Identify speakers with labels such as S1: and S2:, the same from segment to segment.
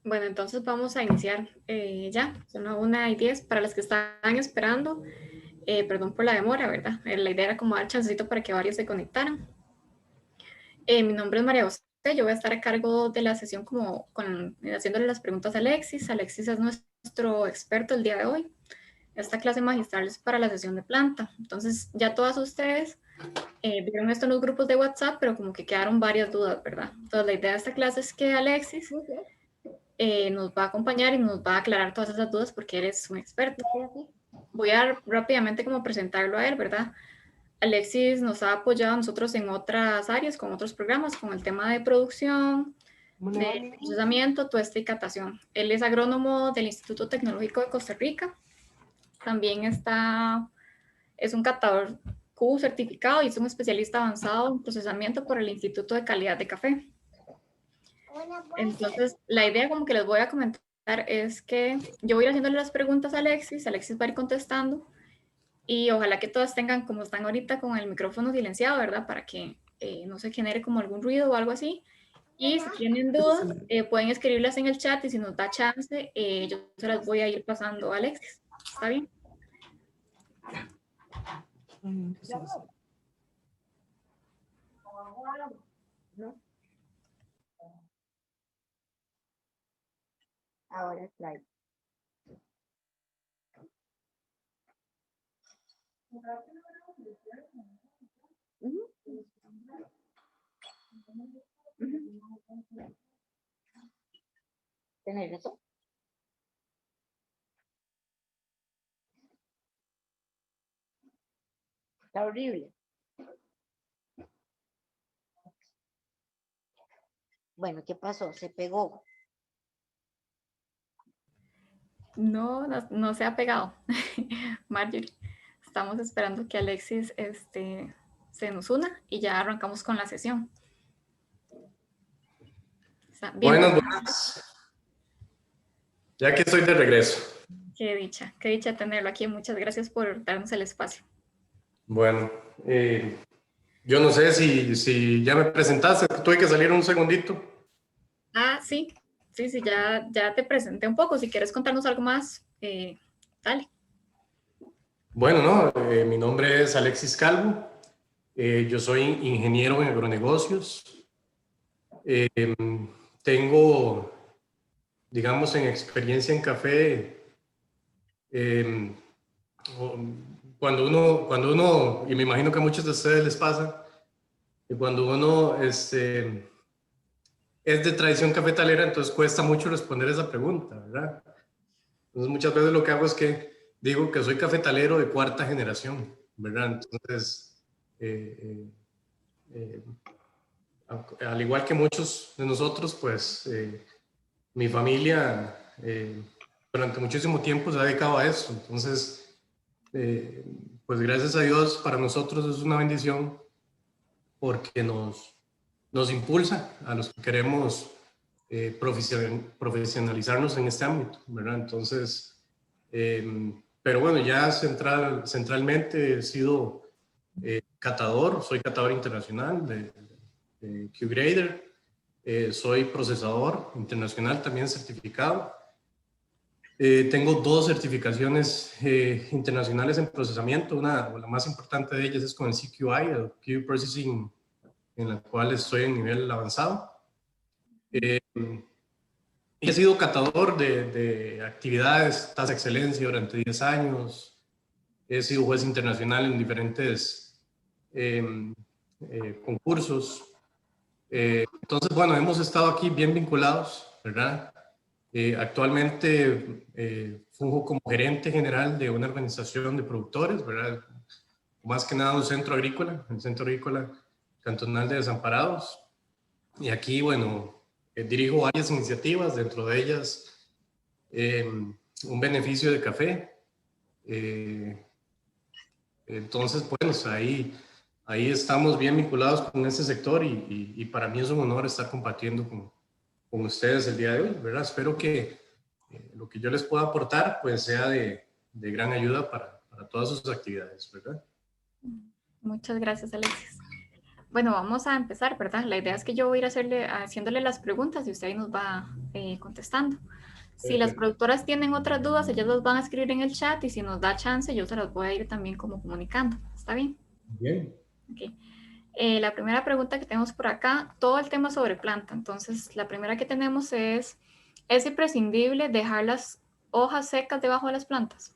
S1: Bueno, entonces vamos a iniciar ya. Son las 1:10 para las que están esperando. Perdón por la demora, ¿verdad? La idea era como dar chancecito para que varios se conectaran. Mi nombre es María José. Yo voy a estar a cargo de la sesión haciéndole las preguntas a Alexis. Alexis es nuestro experto el día de hoy. Esta clase magistral es para la sesión de planta. Entonces, ya todas ustedes vieron esto en los grupos de WhatsApp, pero como que quedaron varias dudas, ¿verdad? Entonces, la idea de esta clase es que Alexis nos va a acompañar y nos va a aclarar todas esas dudas porque eres un experto. Voy a rápidamente como presentarlo a él, ¿verdad? Alexis nos ha apoyado a nosotros en otras áreas, con otros programas, con el tema de producción, de procesamiento, tuesta y catación. Él es agrónomo del Instituto Tecnológico de Costa Rica. También es un catador Q certificado y es un especialista avanzado en procesamiento por el Instituto de Calidad de Café. Entonces, la idea como que les voy a comentar es que yo voy a ir haciéndole las preguntas a Alexis va a ir contestando y ojalá que todas tengan como están ahorita con el micrófono silenciado, ¿verdad? Para que no se genere como algún ruido o algo así. Y si tienen dudas, pueden escribirlas en el chat y si nos da chance, yo se las voy a ir pasando a Alexis. ¿Está bien?
S2: Ahora slide. ¿Tenés eso? Está horrible. Bueno, ¿qué pasó? Se pegó.
S1: No se ha pegado. Marjorie, estamos esperando que Alexis se nos una y ya arrancamos con la sesión.
S3: Buenas,
S1: Bienvenido.
S3: buenas. Ya que estoy de regreso.
S1: Qué dicha tenerlo aquí. Muchas gracias por darnos el espacio.
S3: Bueno, yo no sé si ya me presentaste, tuve que salir un segundito.
S1: Sí, ya te presenté un poco. Si quieres contarnos algo más, dale.
S3: Bueno, no, mi nombre es Alexis Calvo, yo soy ingeniero en agronegocios. Tengo, digamos, en experiencia en café, eh, cuando uno, y me imagino que a muchos de ustedes les pasa, que cuando uno es de tradición cafetalera, entonces cuesta mucho responder esa pregunta, ¿verdad? Entonces muchas veces lo que hago es que digo que soy cafetalero de cuarta generación, ¿verdad? Entonces, eh, eh, al igual que muchos de nosotros, pues mi familia durante muchísimo tiempo se ha dedicado a eso. Entonces, pues gracias a Dios para nosotros es una bendición porque nos impulsa a los que queremos profesionalizarnos en este ámbito, ¿verdad? Entonces, pero bueno, ya centralmente he sido catador, soy catador internacional de QGrader, soy procesador internacional también certificado. Tengo 2 certificaciones internacionales en procesamiento, o la más importante de ellas es con el CQI, el Q Processing, en la cual estoy en nivel avanzado. He sido catador de actividades, tasa de excelencia durante 10 años. He sido juez internacional en diferentes concursos. Entonces, bueno, hemos estado aquí bien vinculados, ¿verdad? Actualmente funjo como gerente general de una organización de productores, ¿verdad? Más que nada un centro agrícola, el Centro Agrícola Cantonal de Desamparados. Y aquí, bueno, dirijo varias iniciativas, dentro de ellas un beneficio de café. Entonces, pues ahí estamos bien vinculados con este sector y para mí es un honor estar compartiendo con ustedes el día de hoy, ¿verdad? Espero que lo que yo les pueda aportar pues sea de gran ayuda para todas sus actividades, ¿verdad?
S1: Muchas gracias, Alexis. Bueno, vamos a empezar, ¿verdad? La idea es que yo voy a ir haciéndole las preguntas y usted ahí nos va contestando. Si las
S3: Perfecto.
S1: productoras tienen otras dudas, ellas las van a escribir en el chat y si nos da chance, yo se las voy a ir también como comunicando. ¿Está bien?
S3: Bien.
S1: Ok. La primera pregunta que tenemos por acá, todo el tema sobre planta. Entonces, la primera que tenemos ¿es imprescindible dejar las hojas secas debajo de las plantas?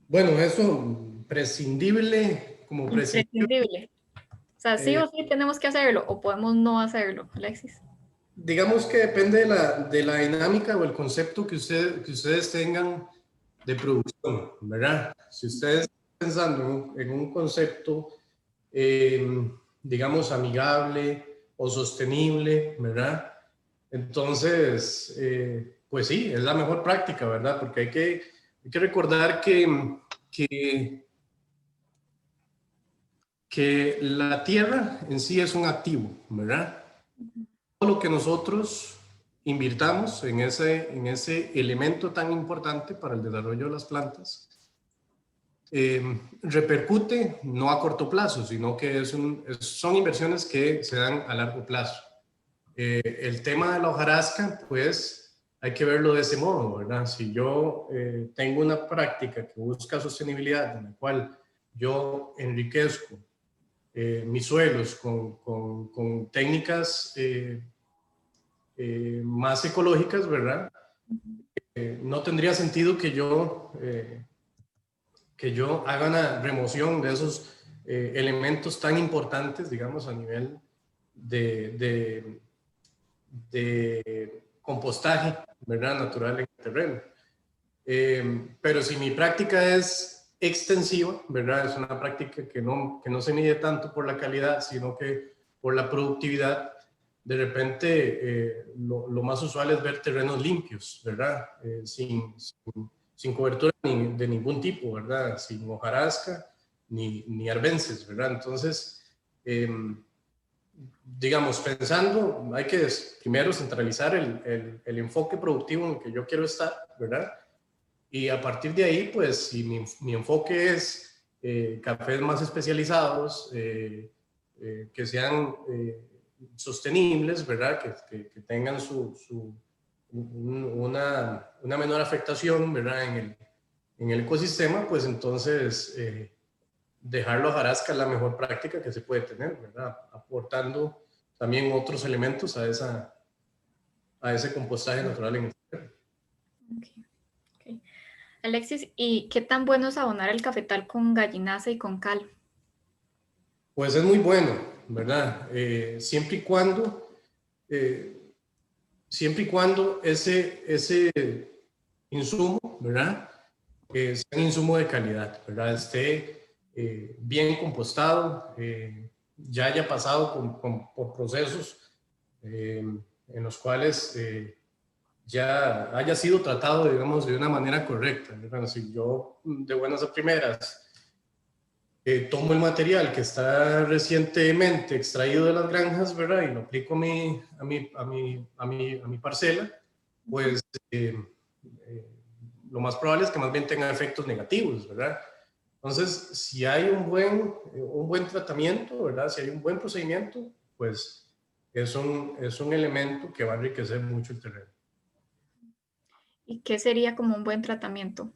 S3: Bueno, eso prescindible, como prescindible,
S1: Imprescindible. O sea, sí
S3: eh,
S1: o sí tenemos que hacerlo o podemos no hacerlo, Alexis.
S3: digamos que depende de la dinámica o el concepto que ustedes tengan de producción, ¿verdad? Si ustedes están pensando en un concepto, digamos, amigable o sostenible, ¿verdad? Entonces, pues sí, es la mejor práctica, ¿verdad? Porque hay que recordar que, que la tierra en sí es un activo, ¿verdad? Todo lo que nosotros invirtamos en ese elemento tan importante para el desarrollo de las plantas, repercute no a corto plazo, sino que son inversiones que se dan a largo plazo. El tema de la hojarasca, pues hay que verlo de ese modo, ¿verdad? Si yo tengo una práctica que busca sostenibilidad, en la cual yo enriquezco mis suelos con técnicas más ecológicas, ¿verdad? No tendría sentido que yo haga una remoción de esos elementos tan importantes, digamos, a nivel de, de, de compostaje, ¿verdad? Natural en el terreno. Pero si mi práctica es extensiva, ¿verdad? Es una práctica que no se mide tanto por la calidad, sino que por la productividad. De repente, lo más usual es ver terrenos limpios, ¿verdad? Sin cobertura de ningún tipo, ¿verdad? Sin hojarasca ni arbences, ¿verdad? Entonces, eh, digamos, pensando, hay que primero centralizar el enfoque productivo en el que yo quiero estar, ¿verdad? Y a partir de ahí, pues, si mi enfoque es cafés más especializados, que sean sostenibles, ¿verdad? Que tengan una menor afectación, ¿verdad? En el ecosistema, pues entonces dejarlo a hojarasca es la mejor práctica que se puede tener, ¿verdad? Aportando también otros elementos a ese compostaje natural en el terreno.
S1: Okay, okay. Alexis, ¿y qué tan bueno es abonar el cafetal con gallinaza y con cal?
S3: Pues es muy bueno, ¿verdad? Eh, siempre y cuando ese insumo, ¿verdad? Sea un insumo de calidad, ¿verdad? Esté bien compostado, ya haya pasado por procesos en los cuales ya haya sido tratado, digamos, de una manera correcta, ¿verdad? Si yo de buenas a primeras tomo el material que está recientemente extraído de las granjas, ¿verdad? Y lo aplico a mi parcela, pues eh, eh, lo más probable es que más bien tenga efectos negativos, ¿verdad? Entonces, si hay un buen tratamiento, ¿verdad? Si hay un buen procedimiento, pues es un elemento que va a enriquecer mucho el terreno.
S1: ¿Y qué sería como un buen tratamiento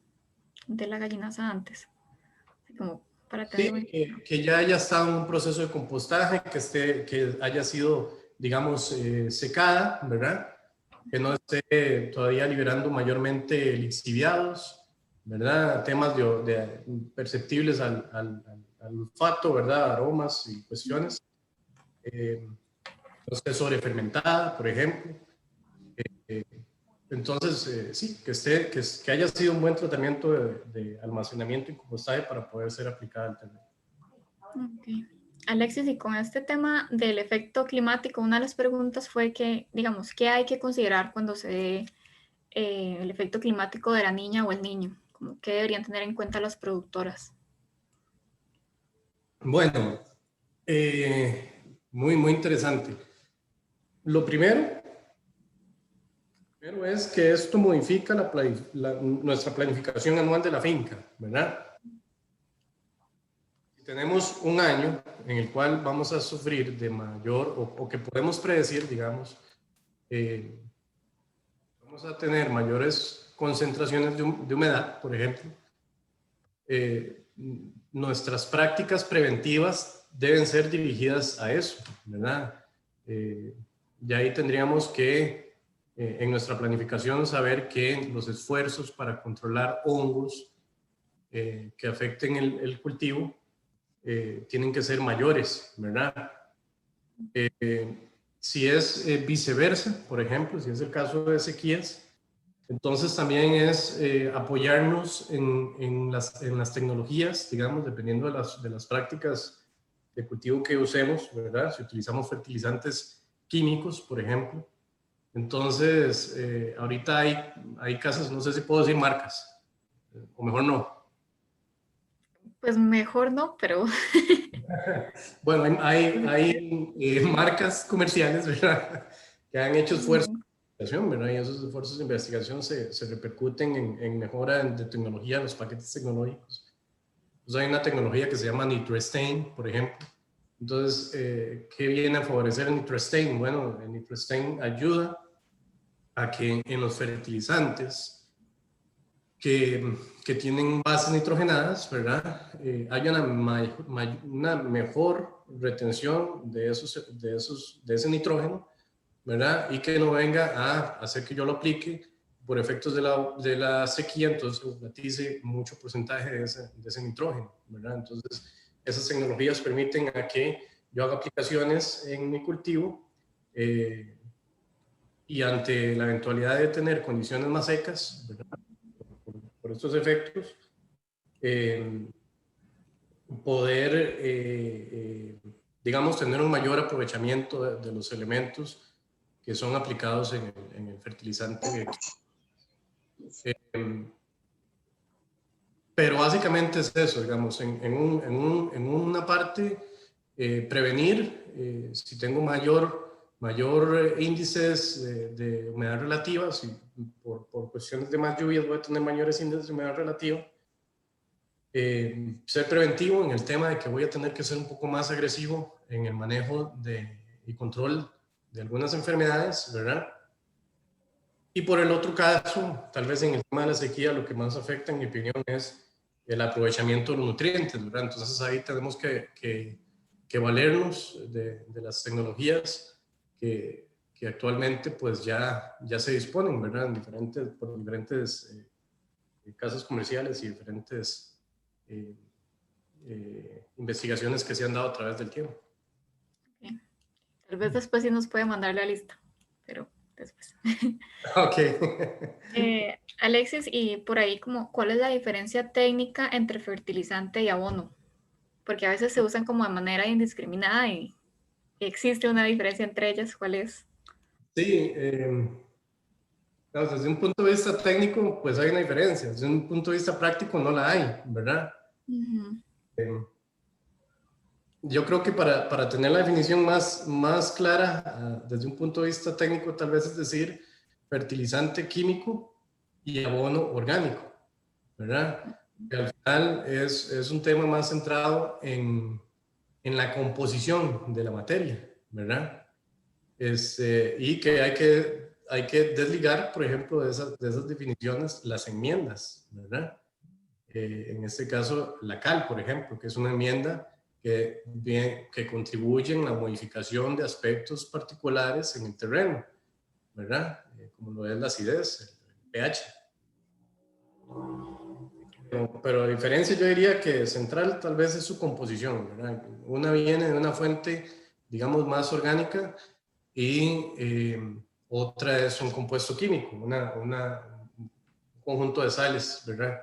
S1: de la gallinaza antes? Así como para
S3: Sí,
S1: tener un...
S3: que ya haya estado en un proceso de compostaje, que haya sido, digamos, secada, ¿verdad? Que no esté todavía liberando mayormente lixiviados, ¿verdad? Temas perceptibles al olfato, ¿verdad? Aromas y cuestiones. No esté sobrefermentada, por ejemplo. Eh, entonces, sí, que haya sido un buen tratamiento de almacenamiento y compostaje para poder ser aplicada al terreno.
S1: Okay. Alexis, y con este tema del efecto climático, una de las preguntas fue que, digamos, ¿qué hay que considerar cuando se dé el efecto climático de la niña o el niño? Como, ¿qué deberían tener en cuenta las productoras?
S3: Bueno, muy interesante. Lo primero es que esto modifica nuestra planificación anual de la finca, ¿verdad? tenemos un año en el cual vamos a sufrir de mayor, o que podemos predecir, digamos, vamos a tener mayores concentraciones de humedad, por ejemplo, nuestras prácticas preventivas deben ser dirigidas a eso, ¿verdad? Ya ahí tendríamos que, en nuestra planificación, saber que los esfuerzos para controlar hongos que afecten el cultivo tienen que ser mayores, ¿verdad? Si es viceversa, por ejemplo, si es el caso de sequías, entonces también es apoyarnos en las tecnologías, digamos, dependiendo de las prácticas de cultivo que usemos, ¿verdad? Si utilizamos fertilizantes químicos, por ejemplo. Entonces, ahorita hay casas, no sé si puedo decir marcas, o mejor no.
S1: Pues mejor no, pero
S3: Bueno, hay marcas comerciales, ¿verdad? Que han hecho esfuerzos de investigación, ¿verdad? Y esos esfuerzos de investigación se repercuten en mejora de tecnología, los paquetes tecnológicos. Pues hay una tecnología que se llama NitroStain, por ejemplo. Entonces, ¿qué viene a favorecer el NitroStain? Bueno, el NitroStain ayuda a que en los fertilizantes que tienen bases nitrogenadas, ¿verdad? Haya una mejor retención de ese nitrógeno, ¿verdad? Y que no venga a hacer que yo lo aplique por efectos de la sequía, entonces utilice mucho porcentaje de ese nitrógeno, ¿verdad? Entonces, esas tecnologías permiten a que yo haga aplicaciones en mi cultivo y ante la eventualidad de tener condiciones más secas, ¿verdad? Por estos efectos, poder, digamos, tener un mayor aprovechamiento de los elementos que son aplicados en el fertilizante. Pero básicamente es eso, digamos, en una parte, prevenir, si tengo mayor índices de humedad relativa, si por cuestiones de más lluvias voy a tener mayores índices de humedad relativa, ser preventivo en el tema de que voy a tener que ser un poco más agresivo en el manejo y control de algunas enfermedades, ¿verdad? Y por el otro caso, tal vez en el tema de la sequía, lo que más afecta, en mi opinión, es el aprovechamiento de los nutrientes, ¿verdad? Entonces ahí tenemos que valernos de las tecnologías que actualmente pues ya se disponen, ¿verdad? Por diferentes casas comerciales y diferentes investigaciones que se han dado a través del tiempo.
S1: okay. Tal vez después sí nos puede mandar la lista, pero después.
S3: Ok.
S1: Alexis, y por ahí, ¿cuál es la diferencia técnica entre fertilizante y abono? Porque a veces se usan como de manera indiscriminada y existe una diferencia entre ellas. ¿Cuál es?
S3: Sí, desde un punto de vista técnico, pues hay una diferencia. Desde un punto de vista práctico, no la hay, ¿verdad? Yo creo que para tener la definición más clara, desde un punto de vista técnico, tal vez es decir, fertilizante químico y abono orgánico, ¿verdad? Que al final es un tema más centrado en la composición de la materia, ¿verdad? Y que hay que desligar, por ejemplo, de esas definiciones, las enmiendas, ¿verdad? En este caso, la CAL, por ejemplo, que es una enmienda que contribuye en la modificación de aspectos particulares en el terreno, ¿verdad? Como lo es la acidez, el pH. Pero a diferencia, yo diría que central tal vez es su composición, ¿verdad? Una viene de una fuente, digamos, más orgánica y otra es un compuesto químico, un conjunto de sales, ¿verdad?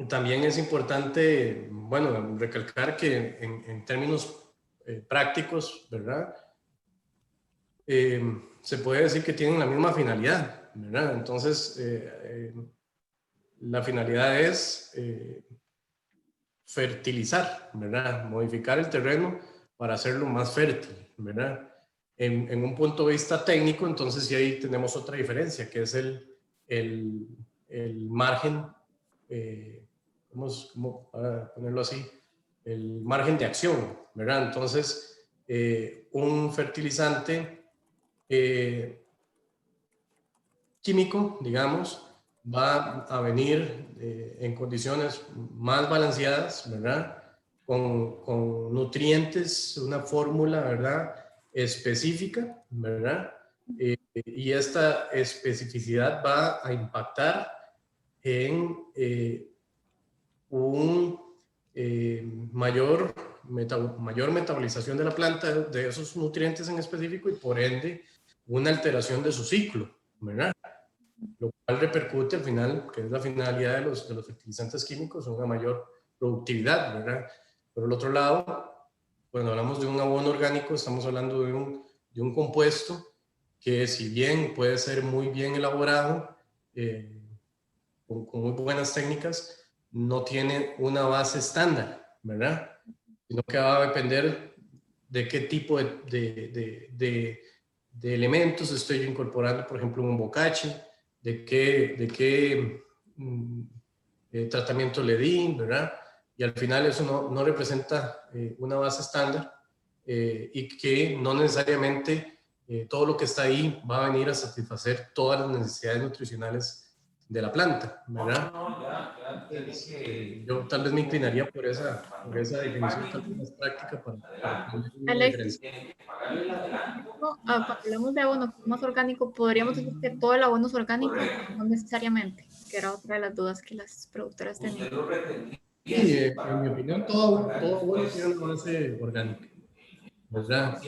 S3: También es importante, bueno, recalcar que en términos prácticos, ¿verdad? Se puede decir que tienen la misma finalidad, ¿verdad? Entonces, la finalidad es fertilizar, ¿verdad? Modificar el terreno para hacerlo más fértil, ¿verdad? En un punto de vista técnico, entonces sí ahí tenemos otra diferencia, que es el margen como para ponerlo así, el margen de acción, ¿verdad? Entonces, un fertilizante químico, digamos, va a venir en condiciones más balanceadas, ¿verdad? Con nutrientes, una fórmula, ¿verdad? Específica, ¿verdad? Y esta especificidad va a impactar en un mayor metabolización de la planta de esos nutrientes en específico y por ende una alteración de su ciclo, ¿verdad? Lo cual repercute al final, que es la finalidad de los fertilizantes químicos, una mayor productividad, ¿verdad? Por el otro lado, cuando hablamos de un abono orgánico, estamos hablando de un compuesto que si bien puede ser muy bien elaborado, con muy buenas técnicas, no tiene una base estándar, ¿verdad? Sino que va a depender de qué tipo de elementos estoy yo incorporando, por ejemplo, un bocache, de qué tratamiento le di, ¿verdad? Y al final eso no representa una base estándar y que no necesariamente todo lo que está ahí va a venir a satisfacer todas las necesidades nutricionales de la planta, ¿verdad? Yo tal vez me inclinaría por esa definición tal vez más práctica para poder
S1: Alexis,
S3: diferenciar.
S1: cuando hablamos de abono más orgánico, ¿podríamos decir que todo el abono es orgánico? No necesariamente, que era otra de las dudas que las productoras tenían.
S3: Sí, en mi opinión, todo bueno tiene una base orgánica, ¿verdad?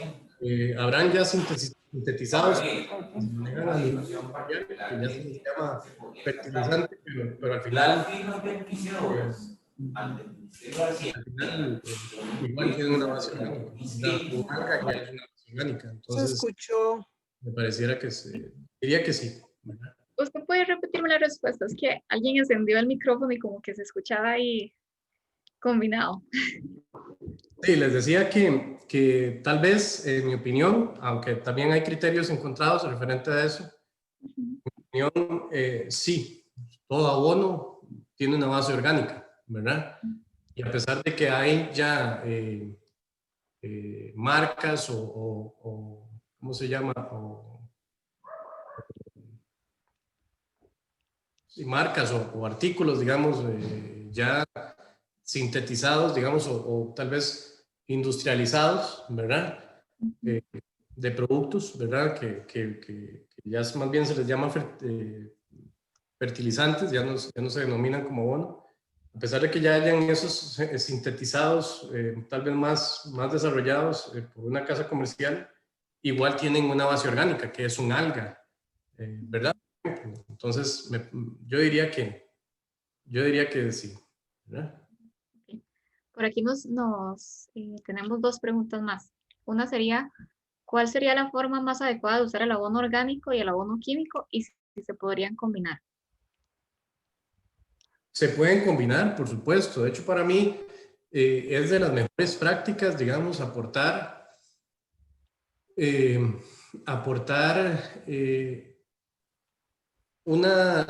S3: Habrán ya sintetizados que se manejan a nivel industrial, que ya se les llama fertilizante, pero al final, igual tiene una base orgánica, ¿verdad? Un alga ya es una base orgánica,
S4: Se
S3: entonces
S4: escuchó.
S3: me pareciera diría que sí, ¿verdad?
S1: ¿Usted puede repetirme la respuesta? Es que alguien encendió el micrófono y como que se escuchaba ahí combinado.
S3: Sí, les decía que tal vez, en mi opinión, aunque también hay criterios encontrados referente a eso, en mi opinión, sí, todo abono tiene una base orgánica, ¿verdad? Y a pesar de que hay ya marcas o, ¿cómo se llama? Sí, marcas o artículos, digamos, ya sintetizados, digamos, o tal vez industrializados, ¿verdad? Eh, de productos, ¿verdad? Que ya más bien se les llama fertilizantes, ya no se denominan como abono. A pesar de que ya hayan esos sintetizados, tal vez más desarrollados por una casa comercial, igual tienen una base orgánica, que es un alga, ¿verdad? Entonces, yo diría que sí, ¿verdad?
S1: Por aquí tenemos dos preguntas más. Una sería, ¿cuál sería la forma más adecuada de usar el abono orgánico y el abono químico y si se podrían combinar?
S3: Se pueden combinar, por supuesto. De hecho, para mí es de las mejores prácticas, digamos, eh, aportar una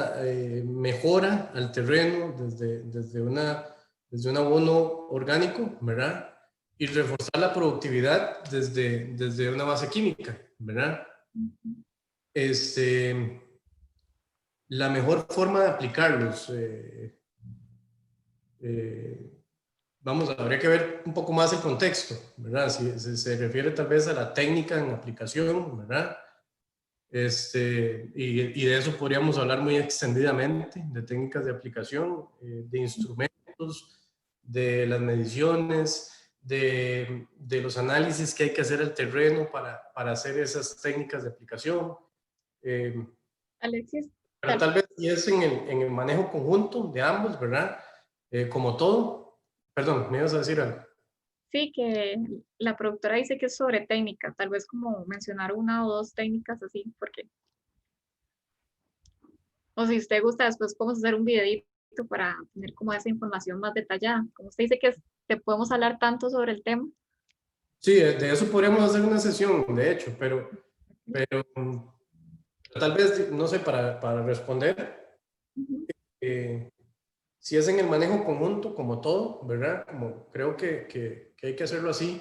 S3: mejora al terreno desde un abono orgánico, ¿verdad? Y reforzar la productividad desde una base química, ¿verdad? La mejor forma de aplicarlos, vamos, habría que ver un poco más el contexto, ¿verdad? Si se refiere tal vez a la técnica en aplicación, ¿verdad? Y de eso podríamos hablar muy extendidamente, de técnicas de aplicación, de instrumentos, de las mediciones, de los análisis que hay que hacer al terreno para hacer esas técnicas de aplicación. Eh,
S1: Alexis,
S3: pero tal vez si es en el manejo conjunto de ambos, ¿verdad? Como todo. Perdón, me ibas a decir algo.
S1: sí, que la productora dice que es sobre técnica, tal vez como mencionar una o dos técnicas así, porque, o si usted gusta, después podemos hacer un videito para tener como esa información más detallada. Como usted dice que te podemos hablar tanto sobre el tema.
S3: Sí, de eso podríamos hacer una sesión, de hecho, pero tal vez, no sé, para responder,
S1: Ujú.
S3: eh, Si es en el manejo conjunto, como todo, ¿verdad? Como creo que hay que hacerlo así.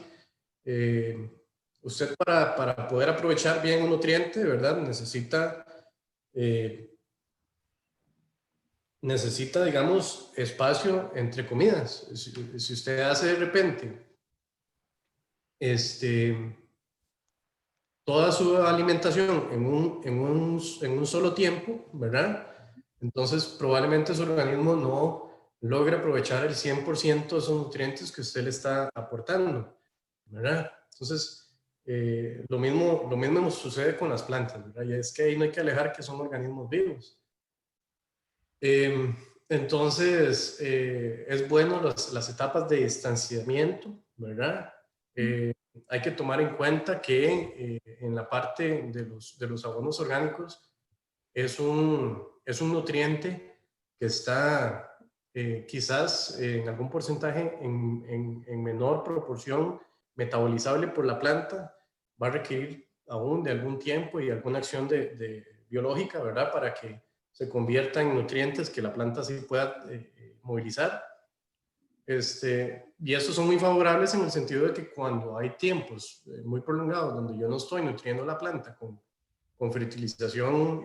S3: Usted para poder aprovechar bien un nutriente, ¿verdad? Necesita, digamos, espacio entre comidas. Si usted hace de repente toda su alimentación en un solo tiempo, ¿verdad? Entonces probablemente su organismo no logre aprovechar el 100% de esos nutrientes que usted le está aportando, ¿verdad? Entonces, lo mismo sucede con las plantas, ¿verdad? Y es que ahí no hay que alejar que son organismos vivos. Entonces, es bueno las etapas de distanciamiento, ¿verdad? Hay que tomar en cuenta que en la parte de los abonos orgánicos es un nutriente que está quizás en algún porcentaje en menor proporción metabolizable por la planta, va a requerir aún de algún tiempo y alguna acción biológica, ¿verdad? Para que se convierta en nutrientes que la planta sí pueda movilizar. Y estos son muy favorables en el sentido de que cuando hay tiempos muy prolongados donde yo no estoy nutriendo la planta con fertilización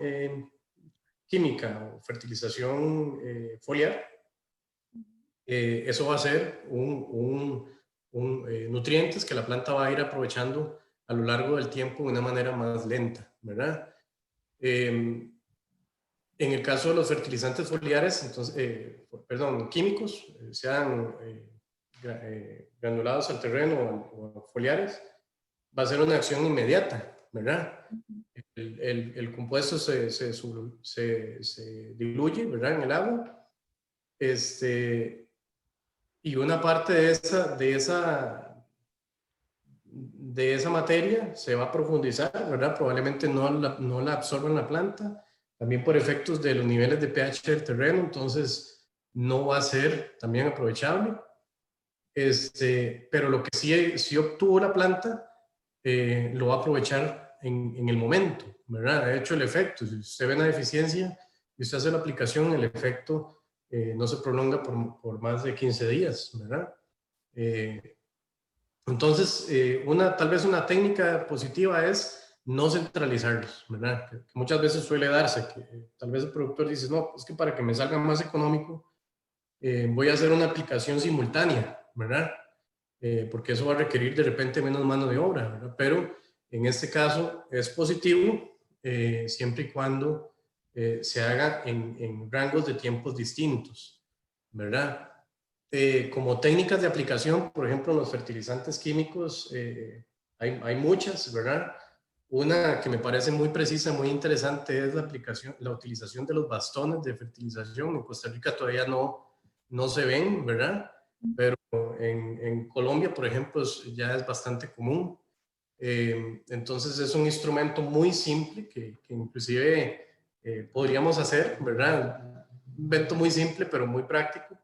S3: química o fertilización foliar, eso va a ser nutrientes que la planta va a ir aprovechando a lo largo del tiempo de una manera más lenta, ¿verdad? En el caso de los fertilizantes foliares, entonces, químicos, sean granulados al terreno o foliares, va a ser una acción inmediata, ¿verdad? El compuesto se diluye, ¿verdad? En el agua. Y una parte de esa materia se va a profundizar, ¿verdad? Probablemente no la absorban la planta, también por efectos de los niveles de pH del terreno, entonces no va a ser también aprovechable. Pero lo que sí obtuvo la planta, lo va a aprovechar en el momento, ¿verdad? De hecho, el efecto, si usted ve una deficiencia y usted hace la aplicación, el efecto no se prolonga por más de 15 días, ¿verdad? Entonces, tal vez una técnica positiva es no centralizarlos, ¿verdad? Que muchas veces suele darse, que tal vez el productor dice, no, es que para que me salga más económico, voy a hacer una aplicación simultánea, ¿verdad? Porque eso va a requerir de repente menos mano de obra, ¿verdad? Pero en este caso es positivo siempre y cuando se haga en rangos de tiempos distintos, ¿verdad? Como técnicas de aplicación, por ejemplo, los fertilizantes químicos, hay muchas, ¿verdad? Una que me parece muy precisa, muy interesante es la utilización de los bastones de fertilización. En Costa Rica todavía no se ven, ¿verdad? Pero en Colombia, por ejemplo, ya es bastante común. Entonces es un instrumento muy simple que inclusive podríamos hacer, ¿verdad? Un invento muy simple, pero muy práctico,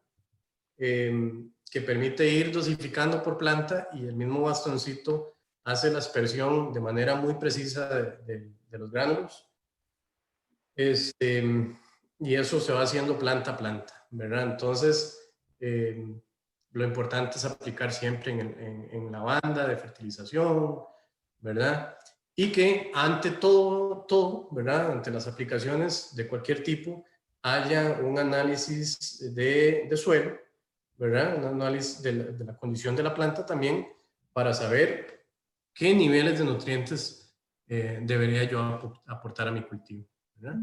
S3: que permite ir dosificando por planta y el mismo bastoncito hace la aspersión de manera muy precisa de los gránulos. Y eso se va haciendo planta a planta, ¿verdad? Entonces, lo importante es aplicar siempre en la banda de fertilización, ¿verdad? Y que ante todo, ¿verdad? Ante las aplicaciones de cualquier tipo, haya un análisis de suelo, ¿verdad? Un análisis de la condición de la planta también para saber qué niveles de nutrientes debería yo aportar a mi cultivo, ¿verdad?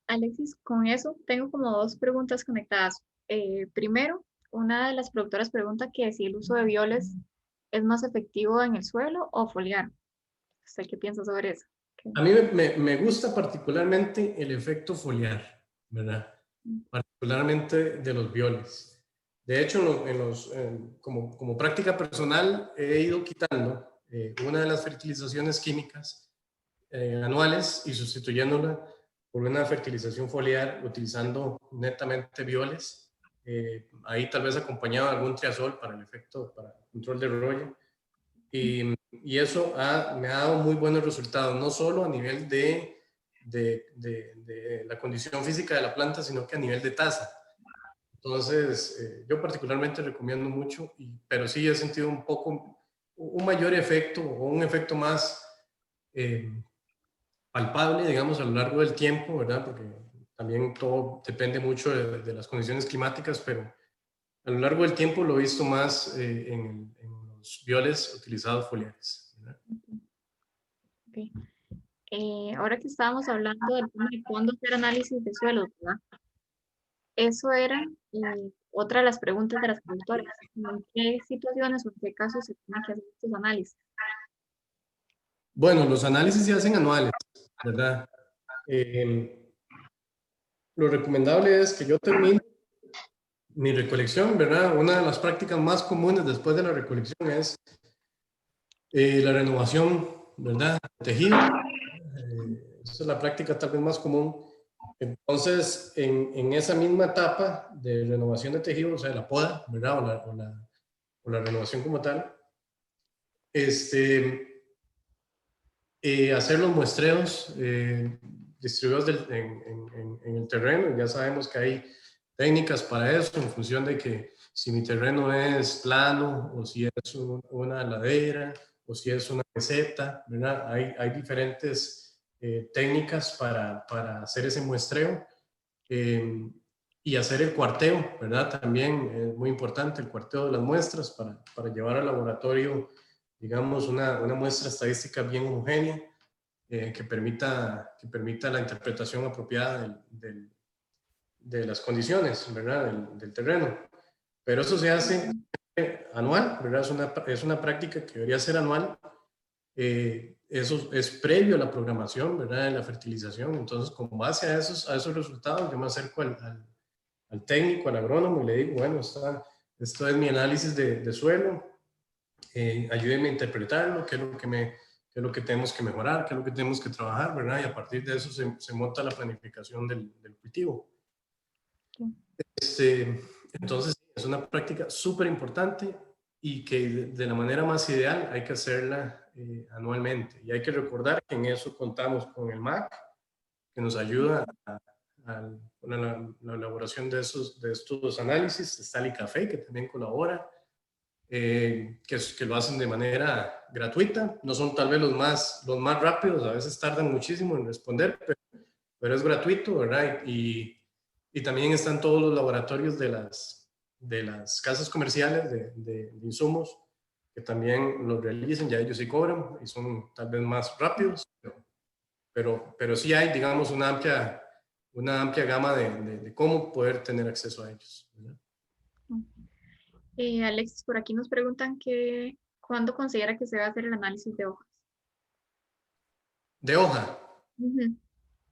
S1: Alexis, con eso tengo como dos preguntas conectadas. Primero, una de las productoras pregunta que si el uso de bioles es más efectivo en el suelo o foliar. ¿Usted qué piensa sobre eso? Okay.
S3: A mí me gusta particularmente el efecto foliar, ¿verdad? Particularmente de los bioles. De hecho, como práctica personal, he ido quitando una de las fertilizaciones químicas anuales y sustituyéndola por una fertilización foliar utilizando netamente bioles. Ahí tal vez acompañado de algún triazol para el efecto, para control de rollo. Y eso me ha dado muy buenos resultados, no solo a nivel de la condición física de la planta, sino que a nivel de tasa. Entonces, yo particularmente recomiendo mucho, pero sí he sentido un poco, un mayor efecto o un efecto más palpable, digamos, a lo largo del tiempo, ¿verdad? Porque también todo depende mucho de las condiciones climáticas, pero a lo largo del tiempo lo he visto más en los violes utilizados foliares, ¿verdad?
S1: Ok. Ahora que estábamos hablando del tema de cuándo hacer análisis de suelos, ¿verdad? Eso era otra de las preguntas de las consultoras. ¿En qué situaciones o en qué casos se tienen que hacer estos análisis?
S3: Bueno, los análisis se hacen anuales, ¿verdad? Lo recomendable es que yo termine mi recolección, ¿verdad? Una de las prácticas más comunes después de la recolección es la renovación, ¿verdad? De tejido. Esa es la práctica tal vez más común. Entonces, en esa misma etapa de renovación de tejido, o sea, la poda, ¿verdad? O la renovación como tal, hacer los muestreos distribuidos en el terreno. Ya sabemos que hay técnicas para eso en función de que si mi terreno es plano o si es una ladera o si es una meseta, ¿verdad? Hay diferentes técnicas para hacer ese muestreo y hacer el cuarteo, ¿verdad? También es muy importante el cuarteo de las muestras para llevar al laboratorio, digamos, una muestra estadística bien homogénea que permita la interpretación apropiada de las condiciones, ¿verdad? Del terreno. Pero eso se hace anual, ¿verdad? Es una práctica que debería ser anual. Eso es previo a la programación, ¿verdad? De la fertilización. Entonces, con base a esos resultados, yo me acerco al técnico, al agrónomo, y le digo, bueno, esto es mi análisis de suelo, ayúdeme a interpretarlo, qué es lo que tenemos que mejorar, qué es lo que tenemos que trabajar, ¿verdad? Y a partir de eso se monta la planificación del cultivo. Entonces, es una práctica súper importante y que de la manera más ideal hay que hacerla anualmente. Y hay que recordar que en eso contamos con el MAC, que nos ayuda a la elaboración de estos análisis. Está el Café, que también colabora, que lo hacen de manera gratuita. No son tal vez los más rápidos, a veces tardan muchísimo en responder, pero es gratuito, ¿verdad? Y también están todos los laboratorios de las casas comerciales de insumos, que también los realizan, ya ellos sí cobran y son tal vez más rápidos, pero sí hay, digamos, una amplia gama de cómo poder tener acceso a ellos, ¿verdad?
S1: Alexis, por aquí nos preguntan que cuándo considera que se va a hacer el análisis de hojas.
S3: De hoja.
S1: Ujú.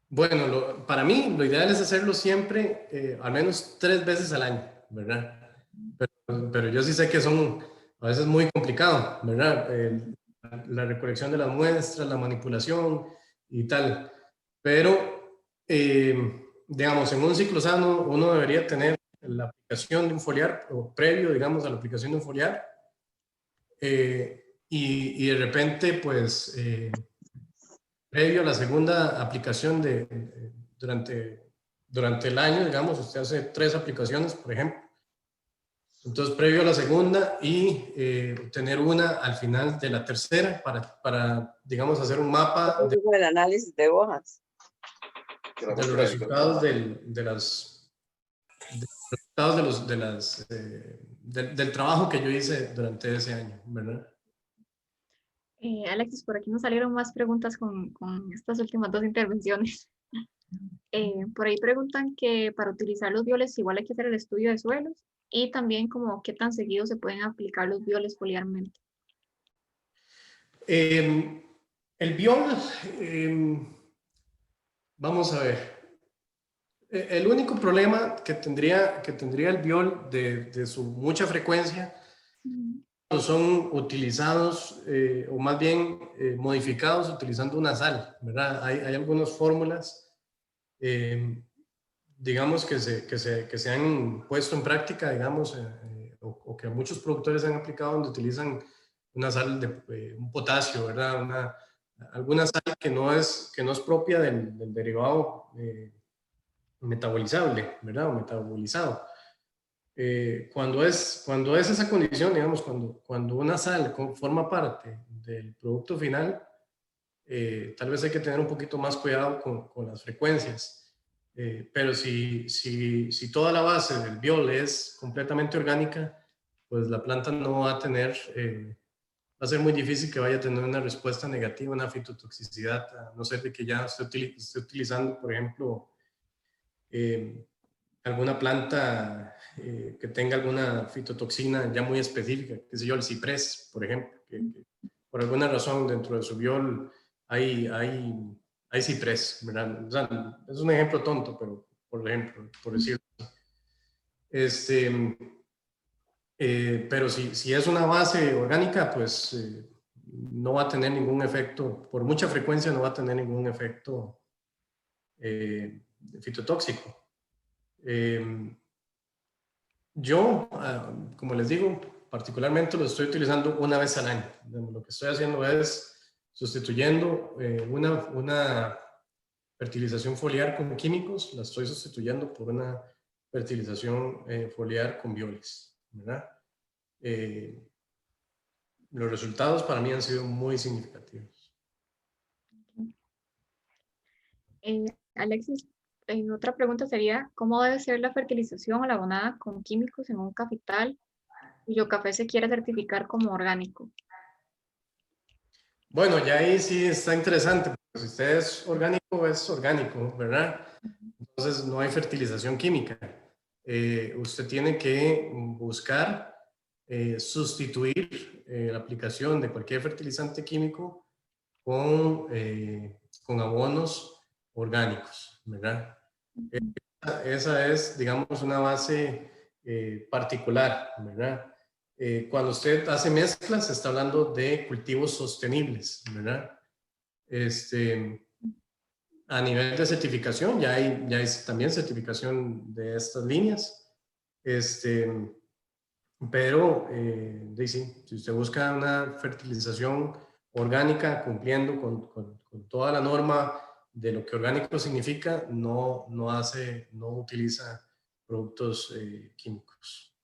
S3: Bueno, para mí lo ideal es hacerlo siempre, al menos 3 veces al año, ¿verdad? Pero yo sí sé que son a veces muy complicado, ¿verdad? La recolección de las muestras, la manipulación y tal. Pero, digamos, en un ciclo sano uno debería tener la aplicación de un foliar, o previo, digamos, a la aplicación de un foliar, y de repente, pues, previo a la segunda aplicación durante el año, digamos, usted hace 3 aplicaciones, por ejemplo. Entonces, previo a la segunda y tener una al final de la tercera para digamos, hacer un mapa
S4: El análisis de hojas.
S3: de los resultados del trabajo que yo hice durante ese año, ¿verdad?
S1: Alexis, por aquí nos salieron más preguntas con estas últimas dos intervenciones. Por ahí preguntan que para utilizar los bioles igual hay que hacer el estudio de suelos y también como qué tan seguido se pueden aplicar los bioles foliarmente.
S3: El biol, vamos a ver. El único problema que tendría el biol de su mucha frecuencia son utilizados o más bien modificados utilizando una sal, ¿verdad? Hay algunas fórmulas, digamos, que se han puesto en práctica, digamos, o que muchos productores han aplicado donde utilizan una sal un potasio, ¿verdad? Alguna sal que no es propia del derivado metabolizable, ¿verdad? O metabolizado. Cuando es esa condición, digamos, cuando una sal forma parte del producto final, tal vez hay que tener un poquito más cuidado con las frecuencias. Pero si toda la base del biol es completamente orgánica, pues la planta no va a tener, va a ser muy difícil que vaya a tener una respuesta negativa, una fitotoxicidad, a no ser de que ya esté utilizando, por ejemplo, alguna planta que tenga alguna fitotoxina ya muy específica, qué sé yo, el ciprés, por ejemplo, que por alguna razón dentro de su biol hay ciprés, ¿verdad? O sea, es un ejemplo tonto, pero por ejemplo, por decirlo. Pero si es una base orgánica, pues no va a tener ningún efecto, por mucha frecuencia no va a tener ningún efecto fitotóxico. Yo, como les digo, particularmente lo estoy utilizando una vez al año. Lo que estoy haciendo es sustituyendo una fertilización foliar con químicos, la estoy sustituyendo por una fertilización foliar con bioles, ¿verdad? Los resultados para mí han sido muy significativos.
S1: Alexis, otra pregunta sería, ¿cómo debe ser la fertilización o la abonada con químicos en un cafetal cuyo café se quiere certificar como orgánico?
S3: Bueno, ya ahí sí está interesante, porque si usted es orgánico, ¿verdad? Entonces no hay fertilización química. Usted tiene que buscar sustituir la aplicación de cualquier fertilizante químico con abonos orgánicos, ¿verdad? Esa es, digamos, una base particular, ¿verdad? Cuando usted hace mezclas, se está hablando de cultivos sostenibles, ¿verdad? A nivel de certificación, ya hay también certificación de estas líneas. Pero, sí, si usted busca una fertilización orgánica cumpliendo con toda la norma de lo que orgánico significa, no utiliza productos químicos.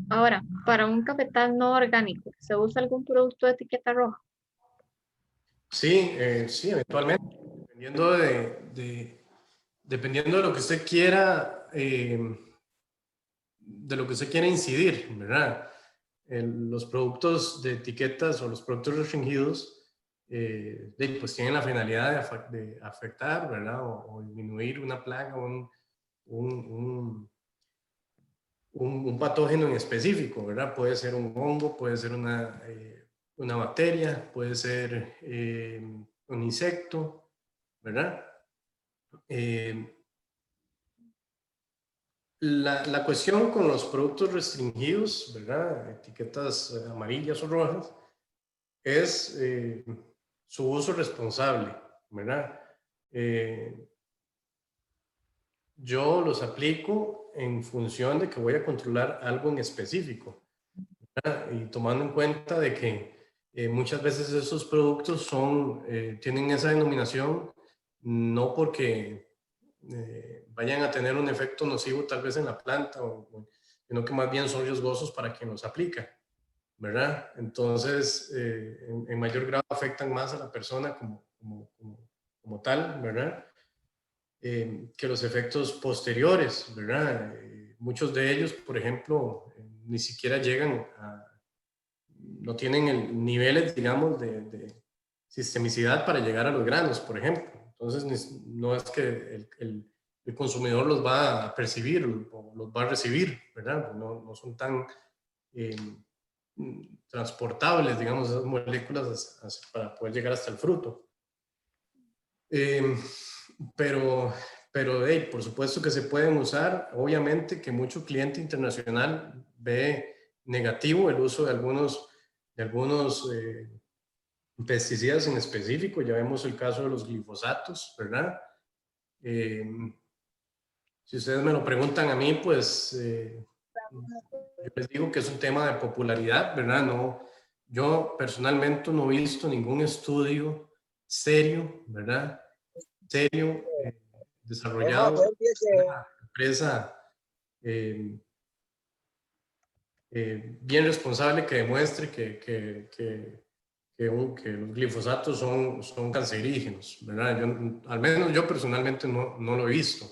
S1: Ahora, para un cafetal no orgánico, ¿se usa algún producto de etiqueta roja?
S3: Sí, sí, eventualmente, dependiendo de lo que usted quiera, de lo que usted quiera incidir, ¿verdad? Los productos de etiquetas o los productos restringidos, pues tienen la finalidad de afectar, ¿verdad? O disminuir una plaga, un patógeno en específico, ¿verdad? Puede ser un hongo, puede ser una bacteria, puede ser un insecto, ¿verdad? La cuestión con los productos restringidos, ¿verdad? Etiquetas amarillas o rojas, es su uso responsable, ¿verdad? Yo los aplico en función de que voy a controlar algo en específico, ¿verdad? Y tomando en cuenta de que muchas veces esos productos tienen esa denominación no porque vayan a tener un efecto nocivo tal vez en la planta, sino que más bien son riesgosos para quien los aplica, ¿verdad? Entonces, en mayor grado afectan más a la persona como tal, ¿verdad? Que los efectos posteriores, ¿verdad? Muchos de ellos, por ejemplo, ni siquiera no tienen niveles, digamos, de sistemicidad para llegar a los granos, por ejemplo. Entonces, no es que el consumidor los va a percibir o los va a recibir, ¿verdad? No son tan transportables, digamos, esas moléculas para poder llegar hasta el fruto. Pero por supuesto que se pueden usar. Obviamente que mucho cliente internacional ve negativo el uso de algunos pesticidas en específico. Ya vemos el caso de los glifosatos, ¿verdad? Si ustedes me lo preguntan a mí, pues yo les digo que es un tema de popularidad, ¿verdad? Yo personalmente no he visto ningún estudio serio, ¿verdad? Serio, desarrollado
S4: Emma,
S3: una empresa bien responsable que demuestre que los glifosatos son cancerígenos, ¿verdad? Al menos yo personalmente no lo he visto.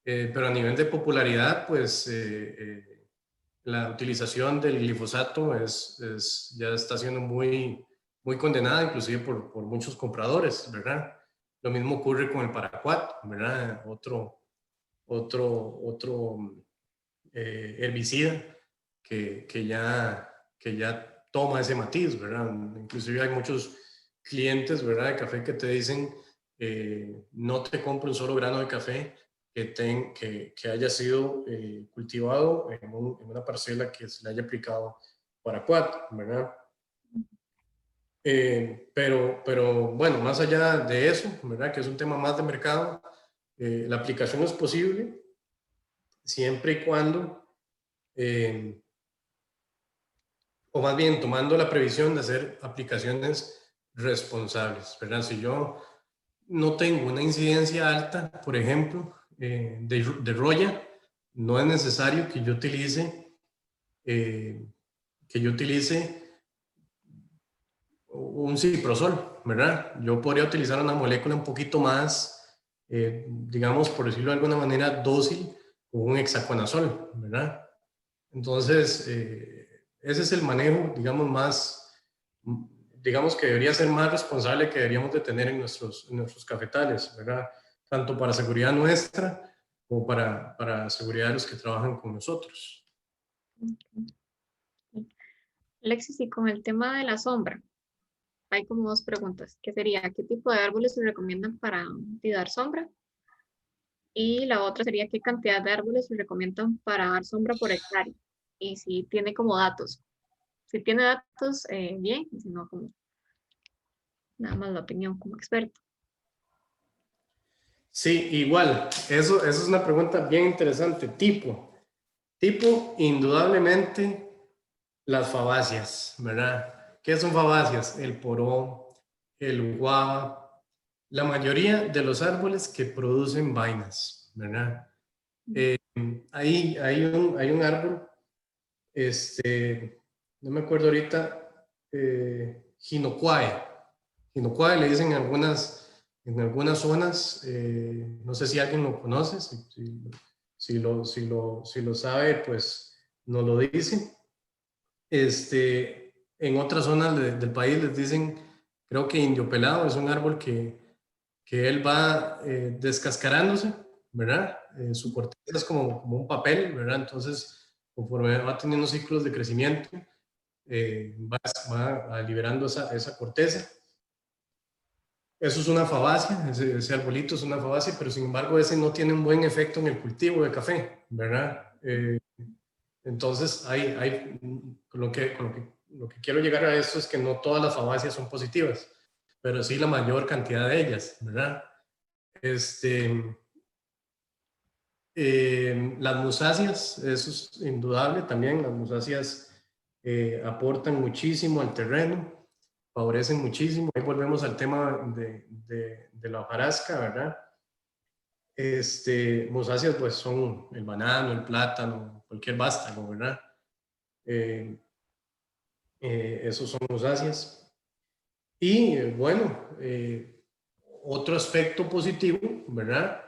S3: Pero a nivel de popularidad, pues la utilización del glifosato ya está siendo muy condenada, inclusive por muchos compradores, ¿verdad? Lo mismo ocurre con el paraquat, ¿verdad? Otro herbicida que ya toma ese matiz, ¿verdad? Inclusive hay muchos clientes, ¿verdad?, de café que te dicen, no te compro un solo grano de café que haya sido cultivado en una parcela que se le haya aplicado paraquat, ¿verdad? Pero bueno, más allá de eso, ¿verdad?, que es un tema más de mercado, la aplicación es posible siempre y cuando, o más bien tomando la previsión de hacer aplicaciones responsables, ¿verdad? Si yo no tengo una incidencia alta, por ejemplo, de roya, no es necesario que yo utilice un ciprosol, ¿verdad? Yo podría utilizar una molécula un poquito más, digamos, por decirlo de alguna manera, dócil, o un hexaconazol, ¿verdad? Entonces, ese es el manejo, digamos que debería ser más responsable que deberíamos de tener en nuestros cafetales, ¿verdad? Tanto para seguridad nuestra como para seguridad de los que trabajan con nosotros.
S1: Alexis, y con el tema de la sombra, hay como dos preguntas, que sería, ¿qué tipo de árboles se recomiendan para dar sombra? Y la otra sería, ¿qué cantidad de árboles se recomiendan para dar sombra por hectárea? Y si tiene como datos. Si tiene datos, bien, y si no, como nada más la opinión como experto.
S3: Sí, igual, eso es una pregunta bien interesante. Tipo, indudablemente, las fabáceas, ¿verdad? ¿Qué son fabáceas? El poró, el guava, la mayoría de los árboles que producen vainas, ¿verdad? Hay un árbol, no me acuerdo ahorita, Hinoquae. Hinoquae le dicen en algunas zonas, no sé si alguien lo conoce, si lo sabe, pues nos lo dice. En otras zonas del país les dicen, creo que indio pelado es un árbol que él va descascarándose, ¿verdad? Su corteza es como un papel, ¿verdad? Entonces, conforme va teniendo ciclos de crecimiento, va liberando esa corteza. Eso es una fabácea, ese arbolito es una fabácea, pero sin embargo ese no tiene un buen efecto en el cultivo de café, ¿verdad? Entonces, lo que quiero llegar a esto es que no todas las fabáceas son positivas, pero sí la mayor cantidad de ellas, ¿verdad? Las musáceas, eso es indudable también, las musáceas aportan muchísimo al terreno, favorecen muchísimo. Ahí volvemos al tema de la hojarasca, ¿verdad? Musáceas pues son el banano, el plátano, cualquier vástago, ¿verdad? Esos son musáceas. Y bueno, otro aspecto positivo, ¿verdad?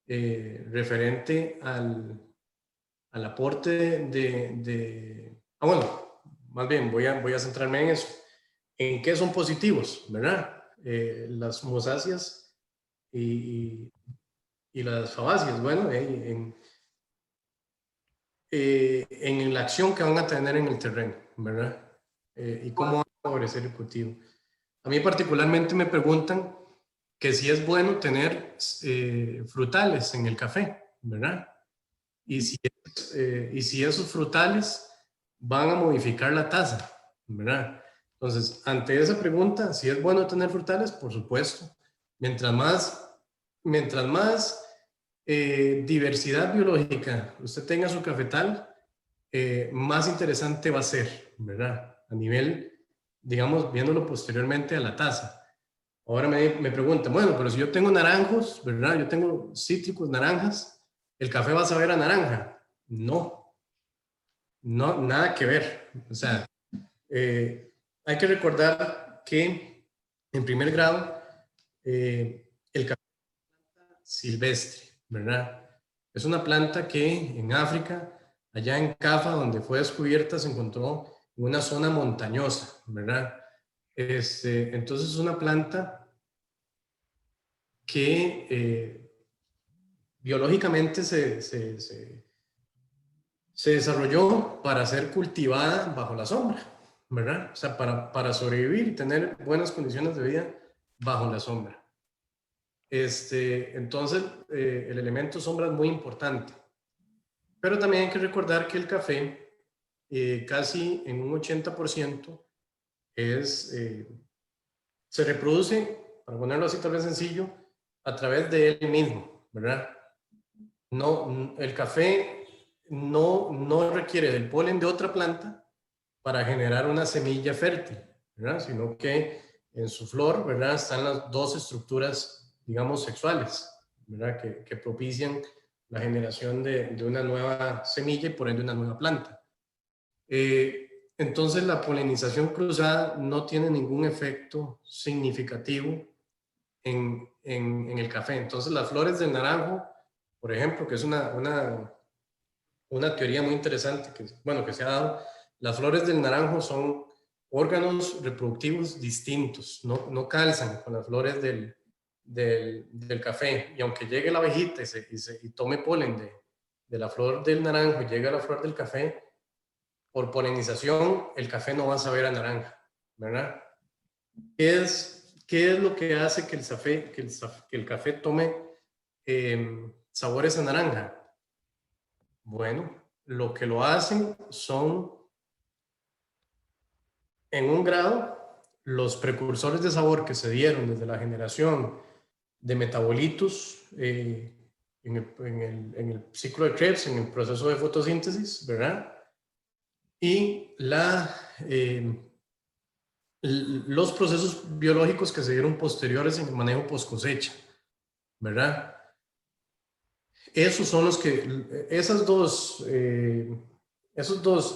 S3: Referente al aporte bueno, más bien voy a centrarme en eso. ¿En qué son positivos, verdad? Las musáceas y las fabáceas, bueno, en la acción que van a tener en el terreno, ¿verdad? Y cómo van a favorecer el cultivo. A mí particularmente me preguntan que si es bueno tener frutales en el café, ¿verdad? Y si esos frutales van a modificar la taza, ¿verdad? Entonces, ante esa pregunta, si es bueno tener frutales, por supuesto. Mientras más diversidad biológica usted tenga su cafetal, más interesante va a ser, ¿verdad? A nivel, digamos, viéndolo posteriormente a la taza. Ahora me preguntan, bueno, pero si yo tengo naranjos, ¿verdad? Yo tengo cítricos, naranjas, ¿el café va a saber a naranja? No, no, nada que ver. O sea, hay que recordar que en primer grado, el café silvestre, ¿verdad? Es una planta que en África, allá en Cafa, donde fue descubierta, se encontró en una zona montañosa, ¿verdad? Entonces es una planta que biológicamente se desarrolló para ser cultivada bajo la sombra, ¿verdad? O sea, para sobrevivir y tener buenas condiciones de vida bajo la sombra. Entonces, el elemento sombra es muy importante. Pero también hay que recordar que el café, casi en un 80%, se reproduce, para ponerlo así tal vez sencillo, a través de él mismo, ¿verdad? No, el café no requiere del polen de otra planta para generar una semilla fértil, ¿verdad? Sino que en su flor, ¿verdad? Están las dos estructuras, digamos, sexuales, ¿verdad? Que propician la generación de una nueva semilla y por ende una nueva planta. Entonces la polinización cruzada no tiene ningún efecto significativo en el café. Entonces las flores del naranjo, por ejemplo, que es una teoría muy interesante que se ha dado, las flores del naranjo son órganos reproductivos distintos, no calzan con las flores del café. Y aunque llegue la abejita y tome polen de la flor del naranjo y llegue a la flor del café, por polinización el café no va a saber a naranja, ¿verdad? ¿Qué es lo que hace que el café tome sabores a naranja? Bueno, lo que lo hacen son, en un grado, los precursores de sabor que se dieron desde la generación de metabolitos en el ciclo de Krebs, en el proceso de fotosíntesis, ¿verdad? Y los procesos biológicos que se dieron posteriores en el manejo post cosecha, ¿verdad? Esos son los que, esos dos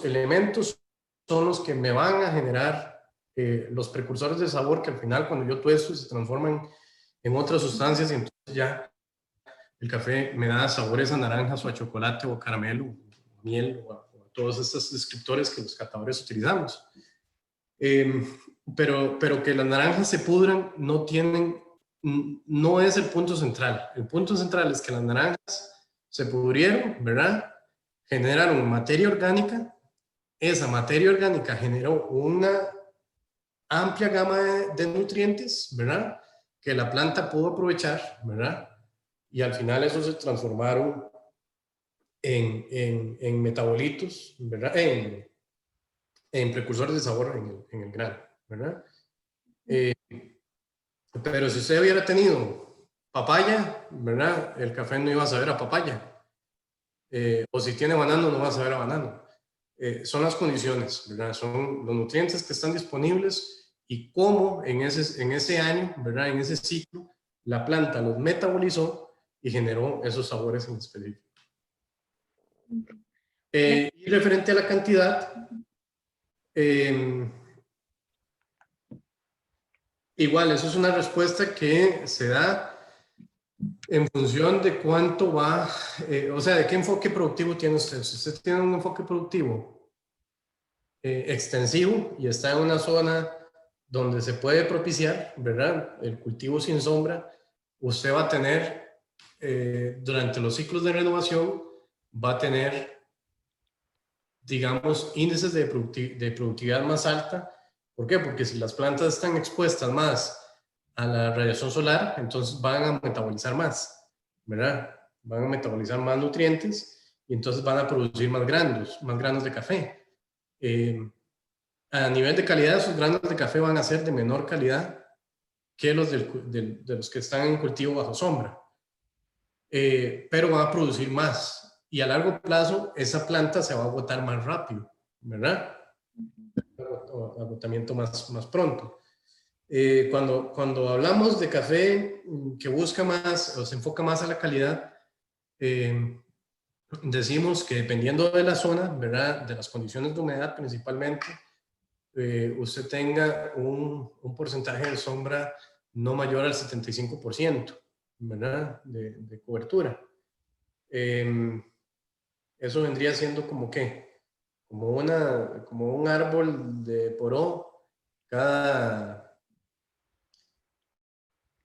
S3: elementos son los que me van a generar los precursores de sabor que al final cuando yo tuesto se transforman en otras sustancias y entonces ya el café me da sabores a naranjas o a chocolate o a caramelo, o miel o a todos estos descriptores que los catadores utilizamos. Pero que las naranjas se pudran no es el punto central. El punto central es que las naranjas se pudrieron, ¿verdad? Generaron materia orgánica. Esa materia orgánica generó una amplia gama de nutrientes, ¿verdad? Que la planta pudo aprovechar, ¿verdad? Y al final eso se transformaron en metabolitos, ¿verdad? En precursores de sabor en el grano, ¿verdad? Pero si usted hubiera tenido papaya, ¿verdad? El café no iba a saber a papaya. O si tiene banano, no va a saber a banano. Son las condiciones, ¿verdad? Son los nutrientes que están disponibles y cómo en ese año, ¿verdad? En ese ciclo, la planta los metabolizó y generó esos sabores en específico. Y referente a la cantidad, igual, eso es una respuesta que se da en función de cuánto va, o sea, de qué enfoque productivo tiene usted. Si usted tiene un enfoque productivo extensivo y está en una zona donde se puede propiciar, ¿verdad? El cultivo sin sombra, usted va a tener, durante los ciclos de renovación, va a tener, digamos, índices de productividad más alta. ¿Por qué? Porque si las plantas están expuestas más a la radiación solar, entonces van a metabolizar más, ¿verdad? Van a metabolizar más nutrientes y entonces van a producir más granos de café. A nivel de calidad, esos granos de café van a ser de menor calidad que los de los que están en cultivo bajo sombra, pero van a producir más. Y a largo plazo, esa planta se va a agotar más rápido, ¿verdad? Agotamiento más pronto. Cuando hablamos de café que busca más o se enfoca más a la calidad, decimos que dependiendo de la zona, ¿verdad? De las condiciones de humedad principalmente, usted tenga un porcentaje de sombra no mayor al 75%, ¿verdad? De cobertura. Eso vendría siendo como qué, como un árbol de poró cada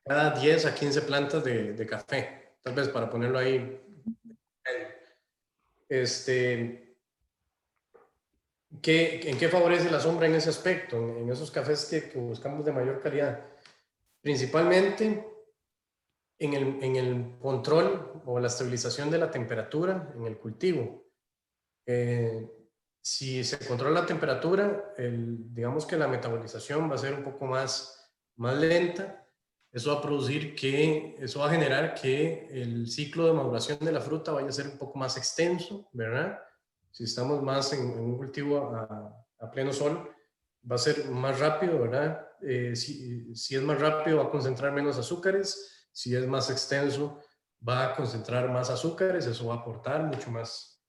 S3: 10 a 15 plantas de café, tal vez para ponerlo ahí. ¿En qué favorece la sombra en ese aspecto, en esos cafés que buscamos de mayor calidad? Principalmente en el control o la estabilización de la temperatura en el cultivo. Si se controla la temperatura, digamos que la metabolización va a ser un poco más lenta. Eso va a generar que el ciclo de maduración de la fruta vaya a ser un poco más extenso, ¿verdad? Si estamos más en un cultivo a pleno sol, va a ser más rápido, ¿verdad? Si es más rápido, va a concentrar menos azúcares. Si es más extenso, va a concentrar más azúcares. Eso va a aportar mucho más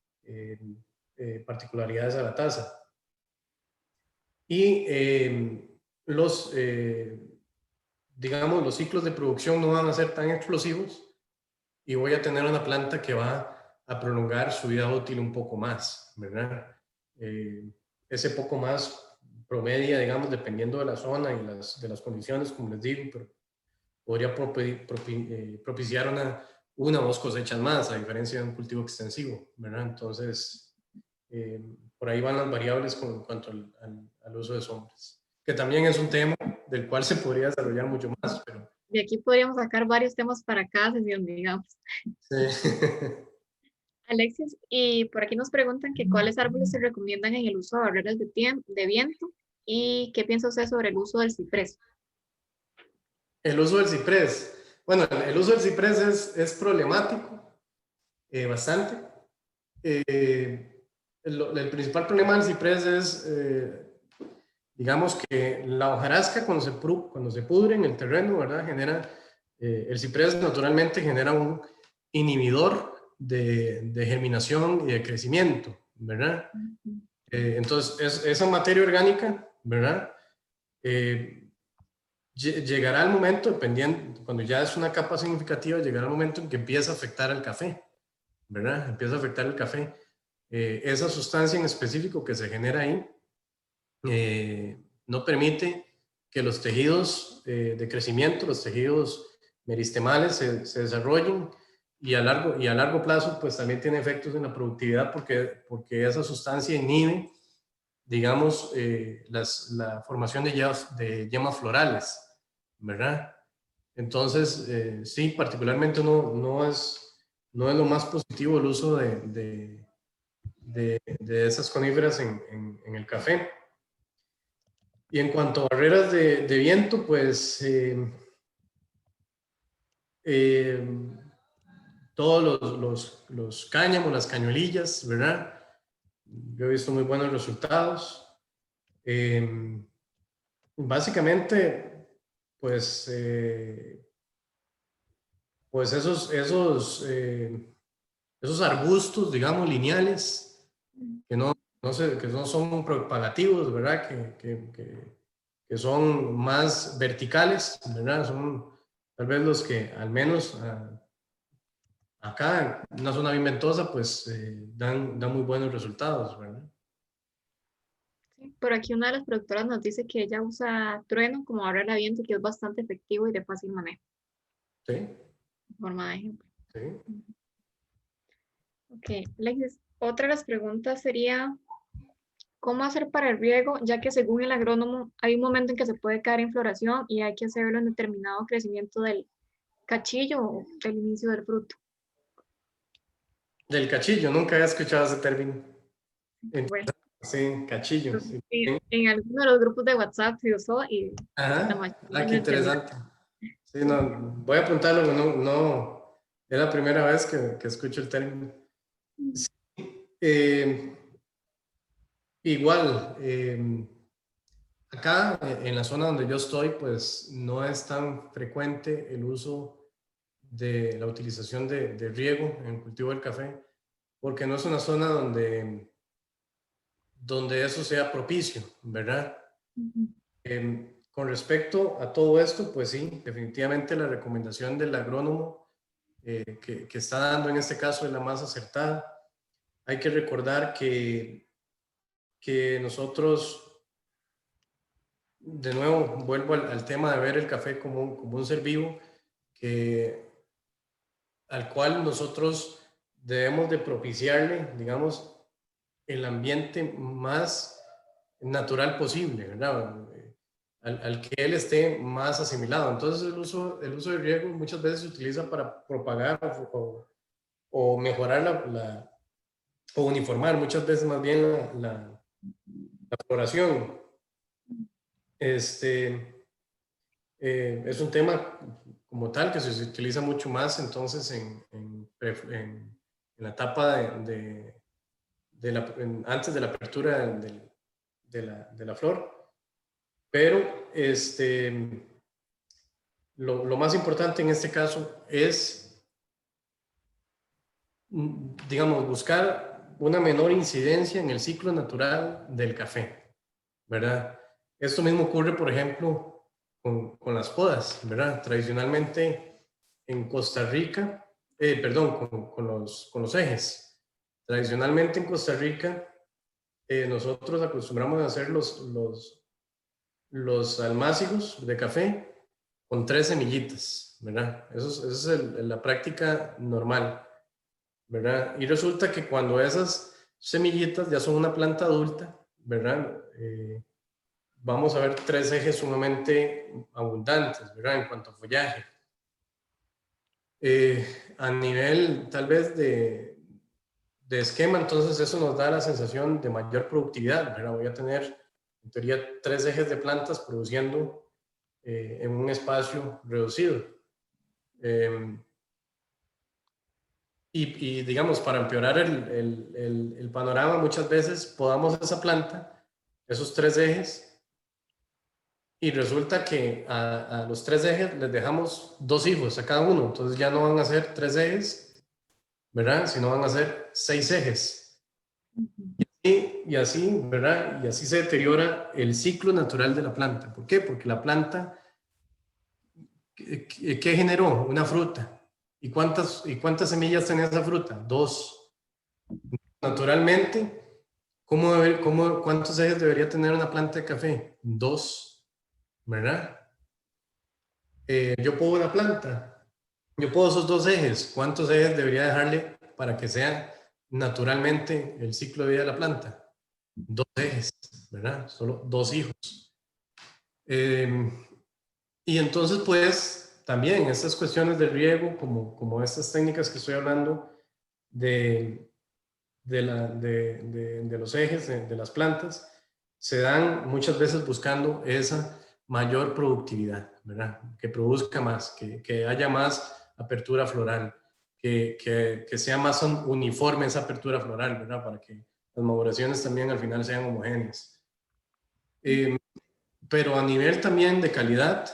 S3: particularidades a la taza. Y digamos, los ciclos de producción no van a ser tan explosivos y voy a tener una planta que va a prolongar su vida útil un poco más, ¿verdad? Ese poco más promedia, digamos, dependiendo de la zona y de las condiciones, como les digo, pero podría propiciar una o dos cosechas más, a diferencia de un cultivo extensivo, ¿verdad? Entonces, por ahí van las variables en cuanto al uso de sombras, que también es un tema del cual se podría desarrollar mucho más, pero...
S1: De aquí podríamos sacar varios temas para cada sesión, digamos.
S3: Sí.
S1: Alexis, y por aquí nos preguntan que cuáles árboles se recomiendan en el uso de barreras de viento y qué piensa usted sobre el uso del ciprés.
S3: El uso del ciprés. Bueno, el uso del ciprés es problemático, bastante. El principal problema del ciprés es, digamos que la hojarasca cuando se pudre en el terreno, ¿verdad? El ciprés naturalmente genera un inhibidor de germinación y de crecimiento, ¿verdad? Entonces, esa materia orgánica, ¿verdad? Llegará el momento, dependiendo, cuando ya es una capa significativa, llegará el momento en que empieza a afectar al café, ¿verdad? Empieza a afectar el café. Esa sustancia en específico que se genera ahí no permite que los tejidos de crecimiento, los tejidos meristemales se desarrollen y a largo plazo pues también tiene efectos en la productividad porque esa sustancia inhibe, digamos, la formación de yemas florales, ¿verdad? Entonces, sí, particularmente no es lo más positivo el uso de esas coníferas en el café. Y en cuanto a barreras de viento, pues todos los cáñamos, las cañuelillas, ¿verdad? Yo he visto muy buenos resultados. Básicamente, pues esos arbustos, digamos, lineales, que que no son propagativos, ¿verdad? Que son más verticales, ¿verdad? Son tal vez los que, al menos acá, en una zona bien ventosa, pues dan muy buenos resultados, ¿verdad?
S1: Sí, por aquí una de las productoras nos dice que ella usa trueno como barrera de viento, que es bastante efectivo y de fácil manejo,
S3: Sí,
S1: en forma de ejemplo.
S3: sí.
S1: Ok, Alexis, otra de las preguntas sería, ¿cómo hacer para el riego? Ya que según el agrónomo hay un momento en que se puede caer en floración y hay que hacerlo en determinado crecimiento del cachillo o del inicio del fruto.
S3: Del cachillo, nunca había escuchado ese término.
S1: Bueno,
S3: Sí, cachillo. Sí.
S1: en alguno de los grupos de WhatsApp se usó y la
S3: Ajá,
S1: mayoría
S3: qué
S1: lo entendía.
S3: interesante. Sí, no, voy a apuntarlo, es la primera vez que escucho el término. Eh, igual, Acá, en la zona donde yo estoy, pues no es tan frecuente el uso de la utilización de riego en el cultivo del café, porque no es una zona donde eso sea propicio, ¿verdad?
S1: Ujú.
S3: Con respecto a todo esto, pues sí, definitivamente la recomendación del agrónomo que está dando en este caso es la más acertada. Hay que recordar que nosotros, de nuevo, vuelvo al tema de ver el café como un ser vivo, que, al cual nosotros debemos de propiciarle, digamos, el ambiente más natural posible, ¿verdad? Al que él esté más asimilado. Entonces el uso de riego muchas veces se utiliza para propagar o mejorar o uniformar muchas veces más bien la floración. Este, es un tema como tal que se utiliza mucho más entonces en la etapa antes de la apertura de la flor, pero lo más importante en este caso es, digamos, buscar una menor incidencia en el ciclo natural del café, ¿verdad? Esto mismo ocurre, por ejemplo, con las podas, ¿verdad? Tradicionalmente en Costa Rica, perdón, con los ejes. Tradicionalmente en Costa Rica, nosotros acostumbramos a hacer los almácigos de café con 3 semillitas, ¿verdad? Eso es la práctica normal, ¿verdad? Y resulta que cuando esas semillitas ya son una planta adulta, ¿verdad? Vamos a ver 3 ejes sumamente abundantes, ¿verdad? En cuanto a follaje. A nivel tal vez de esquema, entonces eso nos da la sensación de mayor productividad, ¿verdad? Voy a tener, en teoría, 3 ejes de plantas produciendo en un espacio reducido. Eh, digamos, para empeorar el panorama, muchas veces podamos esa planta, esos 3 ejes, y resulta que a los 3 ejes les dejamos 2 hijos a cada uno, entonces ya no van a ser 3 ejes, ¿verdad? Sino van a ser 6 ejes. Y así, ¿verdad? Y así se deteriora el ciclo natural de la planta. ¿Por qué? Porque la planta, ¿qué generó? Una fruta. Y cuántas semillas tenía esa fruta? 2. Naturalmente, ¿cuántos ejes debería tener una planta de café? 2, ¿verdad? Yo puedo una planta, yo puedo esos 2 ejes. ¿Cuántos ejes debería dejarle para que sea naturalmente el ciclo de vida de la planta? 2 ejes, ¿verdad? Solo 2 hijos. Y entonces, pues, también estas cuestiones de riego, como estas técnicas que estoy hablando, de los ejes, de las plantas, se dan muchas veces buscando esa mayor productividad, ¿verdad? Que produzca más, que haya más apertura floral, que sea más uniforme esa apertura floral, ¿verdad? Para que las maduraciones también al final sean homogéneas. Pero a nivel también de calidad,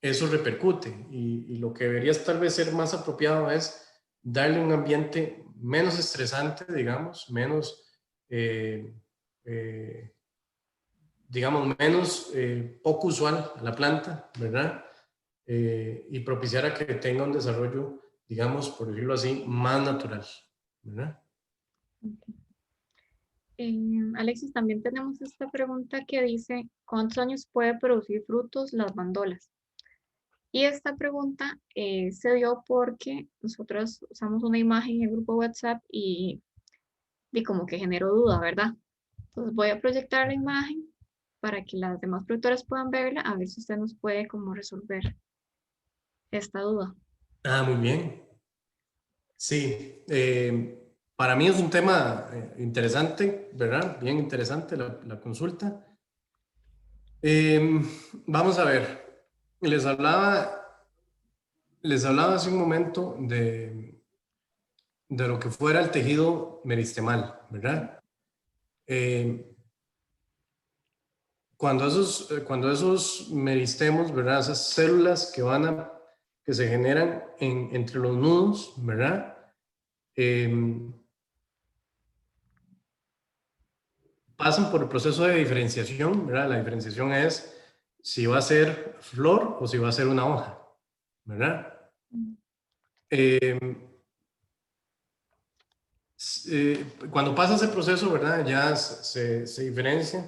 S3: eso repercute y lo que debería tal vez ser más apropiado es darle un ambiente menos estresante, digamos, menos, eh, eh, digamos, menos poco usual a la planta, ¿verdad? Y propiciar a que tenga un desarrollo, digamos, por decirlo así, más natural, ¿verdad?
S1: Alexis, también tenemos esta pregunta que dice, ¿cuántos años puede producir frutos las bandolas? Y esta pregunta se dio porque nosotros usamos una imagen en el grupo WhatsApp y como que generó duda, ¿verdad? Entonces voy a proyectar la imagen para que las demás productoras puedan verla, a ver si usted nos puede como resolver esta duda.
S3: Ah, muy bien. Sí, para mí es un tema interesante, ¿verdad? Bien interesante la consulta. Vamos a ver, les hablaba, les hablaba hace un momento de lo que fuera el tejido meristemal, ¿verdad? Eh, cuando esos meristemos, ¿verdad? Esas células que se generan entre los nudos, ¿verdad? Pasan por el proceso de diferenciación, ¿verdad? La diferenciación es si va a ser flor o si va a ser una hoja, ¿verdad? Cuando pasa ese proceso, ¿verdad? Ya se diferencia,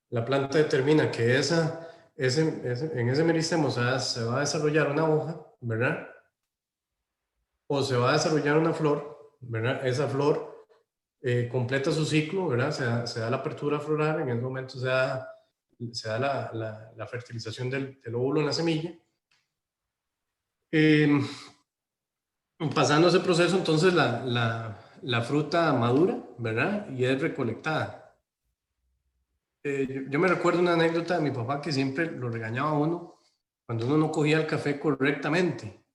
S3: la planta determina que en ese meristemo se va a desarrollar una hoja, ¿verdad? O se va a desarrollar una flor, ¿verdad? Esa flor completa su ciclo, ¿verdad? Se da la apertura floral, en ese momento se da la fertilización del óvulo en la semilla. Pasando ese proceso, entonces la fruta madura, ¿verdad? Y es recolectada. Yo me recuerdo una anécdota de mi papá que siempre lo regañaba a uno cuando uno no cogía el café correctamente,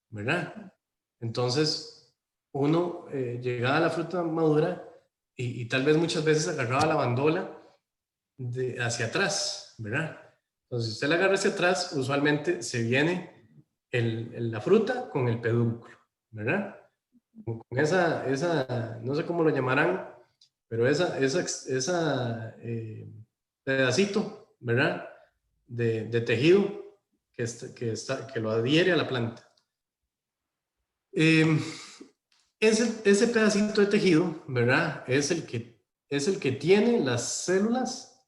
S3: ¿verdad? Entonces, uno llegaba a la fruta madura y tal vez muchas veces agarraba la bandola hacia atrás, ¿verdad? Entonces, si usted la agarra hacia atrás, usualmente se viene la fruta con el pedúnculo, ¿verdad? Con esa, no sé cómo lo llamarán, pero esa pedacito, ¿verdad? De tejido que lo adhiere a la planta. Ese pedacito de tejido, ¿verdad? Es el que tiene las células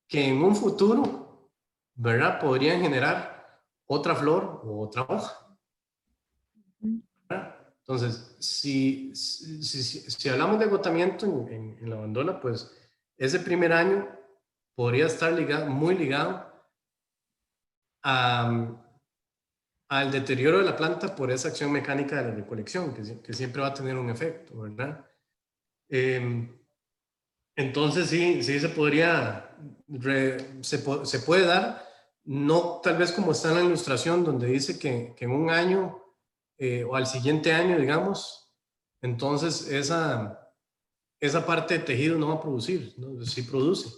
S3: que en un futuro, ¿verdad? Podrían generar otra flor o otra hoja, ¿verdad? Entonces, si hablamos de agotamiento en la bandola, pues ese primer año podría estar muy ligado al deterioro de la planta por esa acción mecánica de la recolección, que siempre va a tener un efecto, ¿verdad? Entonces sí se podría, se puede dar, no tal vez como está en la ilustración, donde dice que en un año o al siguiente año, digamos, entonces esa parte de tejido no va a producir, ¿no? Sí produce,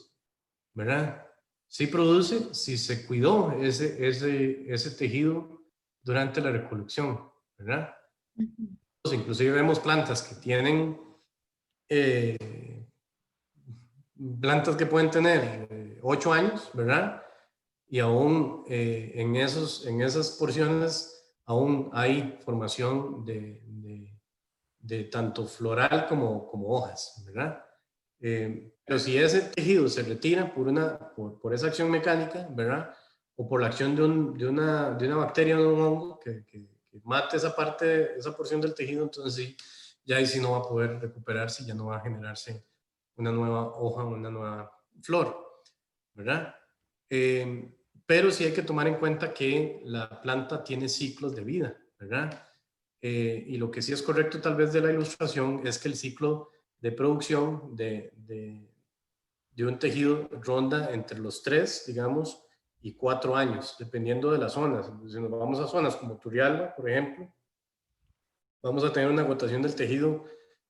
S3: ¿verdad? Sí produce si se cuidó ese tejido durante la recolección, ¿verdad? Pues inclusive vemos plantas que tienen plantas que pueden tener 8 años, ¿verdad? Y aún en esas porciones aún hay formación de tanto floral como hojas, ¿verdad? Pero si ese tejido se retira por esa acción mecánica, ¿verdad? O por la acción de una bacteria o de un hongo que mate esa porción del tejido, entonces sí, ya ahí sí no va a poder recuperarse, ya no va a generarse una nueva hoja o una nueva flor, ¿verdad? Pero sí hay que tomar en cuenta que la planta tiene ciclos de vida, ¿verdad? Y lo que sí es correcto tal vez de la ilustración es que el ciclo de producción de un tejido ronda entre los 3, digamos, y 4 años, dependiendo de las zonas. Si nos vamos a zonas como Turrialba, por ejemplo, vamos a tener una agotación del tejido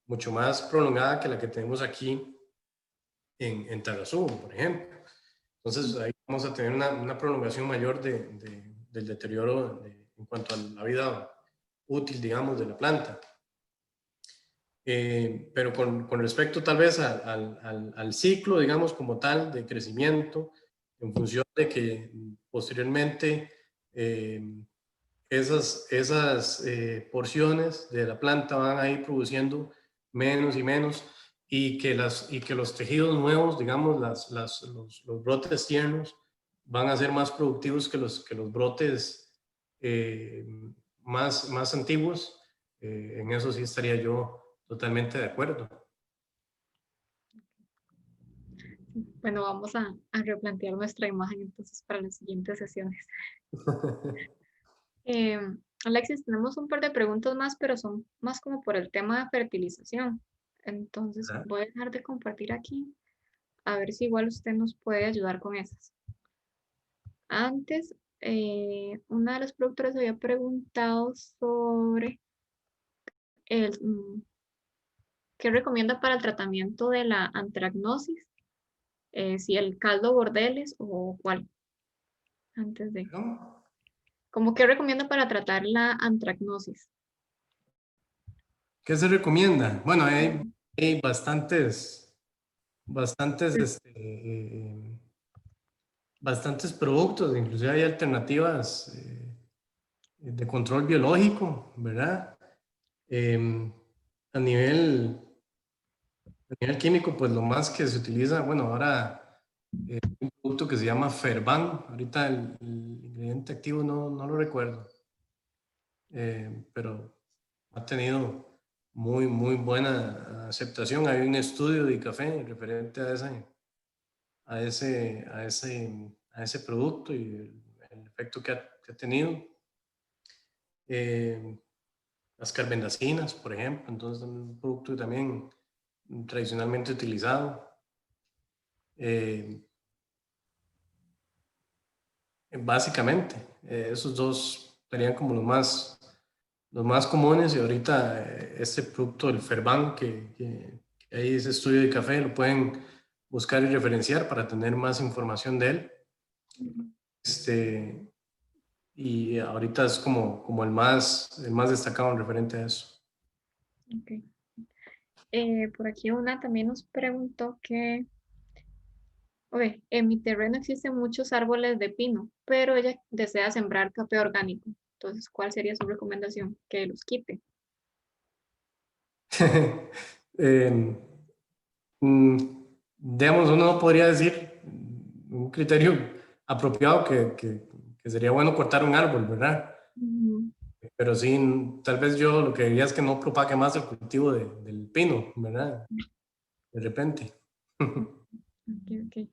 S3: mucho más prolongada que la que tenemos aquí en Tarrazú, por ejemplo. Entonces ahí vamos a tener una prolongación mayor del deterioro en cuanto a la vida útil, digamos, de la planta. Pero con respecto tal vez al ciclo, digamos, como tal, de crecimiento, en función de que posteriormente esas porciones de la planta van a ir produciendo menos y menos y que los tejidos nuevos, digamos, los brotes tiernos, van a ser más productivos que los brotes eh, más antiguos. En eso sí estaría yo totalmente de acuerdo.
S1: Bueno, vamos a replantear nuestra imagen entonces para las siguientes sesiones. Eh, Alexis, tenemos un par de preguntas más, pero son más como por el tema de fertilización. Entonces voy a dejar de compartir aquí, a ver si igual usted nos puede ayudar con esas. Antes, una de las productoras había preguntado sobre qué recomienda para el tratamiento de la antracnosis si el caldo Bordeles o cuál, antes de.
S3: ¿No?
S1: ¿Cómo que recomienda para tratar la antracnosis?
S3: ¿Qué se recomienda? Bueno, hay,
S1: Ujú.
S3: hay bastantes, bastantes productos, inclusive hay alternativas de control biológico, ¿verdad? Eh, a nivel, a nivel químico, pues lo más que se utiliza, bueno, ahora un producto que se llama Ferban, ahorita el ingrediente activo no lo recuerdo, pero ha tenido muy buena aceptación. Hay un estudio de café referente a ese producto y el efecto que ha tenido. Las carbendacinas, por ejemplo, entonces un producto también tradicionalmente utilizado. Básicamente, esos dos serían como los más comunes y ahorita este producto, el Ferban, que hay ese estudio de café, lo pueden buscar y referenciar para tener más información de él. Este, y ahorita es como el más destacado en referente a eso.
S1: Ok. Por aquí una también nos preguntó que, ok, en mi terreno existen muchos árboles de pino, pero ella desea sembrar café orgánico. Entonces, ¿cuál sería su recomendación? Que los quite.
S3: Eh, mm, digamos, uno podría decir un criterio apropiado que sería bueno cortar un árbol, ¿verdad?
S1: Ujú.
S3: Pero sí, tal vez yo lo que diría es que no propague más el cultivo del pino, ¿verdad? De repente.
S1: Ok, ok.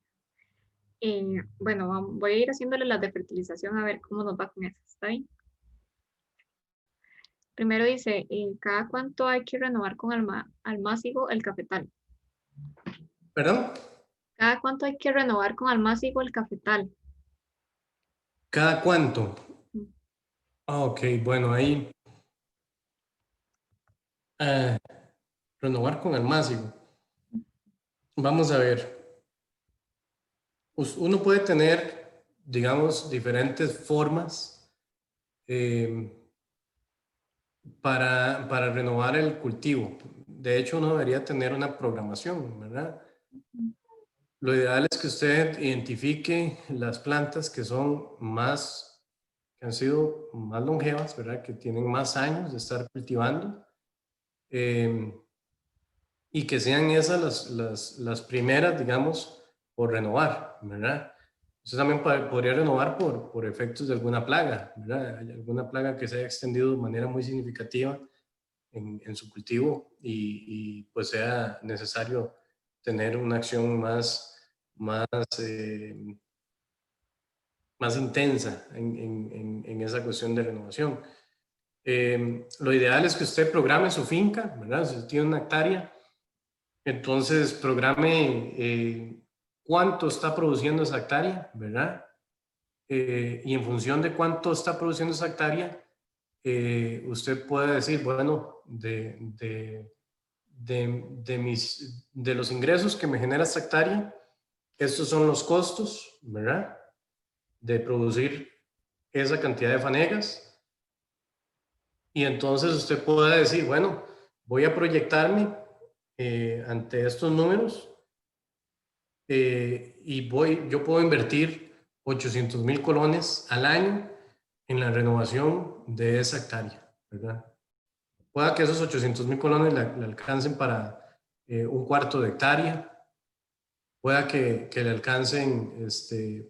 S1: Bueno, voy a ir haciéndole las de fertilización a ver cómo nos va con eso. ¿Está bien? Primero dice, ¿cada cuánto hay que renovar con almácigo el cafetal?
S3: ¿Perdón?
S1: ¿Cada cuánto hay que renovar con almácigo el cafetal?
S3: ¿Cada cuánto?
S1: Mm.
S3: Ah, ok, bueno, ahí eh, renovar con almácigo. Vamos a ver. Uno puede tener, digamos, diferentes formas eh, para renovar el cultivo. De hecho, uno debería tener una programación, ¿verdad? Lo ideal es que usted identifique las plantas que son más, que han sido más longevas, ¿verdad? Que tienen más años de estar cultivando eh, y que sean esas las primeras, digamos, por renovar, ¿verdad? Usted también podría renovar por efectos de alguna plaga, ¿verdad? Hay alguna plaga que se haya extendido de manera muy significativa en su cultivo pues sea necesario tener una acción más, eh, más intensa en esa cuestión de renovación. Lo ideal es que usted programe su finca, ¿verdad? Si usted tiene una hectárea, entonces programe cuánto está produciendo esa hectárea, ¿verdad? Y en función de cuánto está produciendo esa hectárea, usted puede decir, bueno, de los ingresos que me genera esta hectárea, estos son los costos, ¿verdad? De producir esa cantidad de fanegas. Y entonces usted puede decir, bueno, voy a proyectarme ante estos números y yo puedo invertir 800,000 colones al año en la renovación de esa hectárea, ¿verdad? Pueda que esos 800,000 colones le alcancen para un cuarto de hectárea, pueda que le alcancen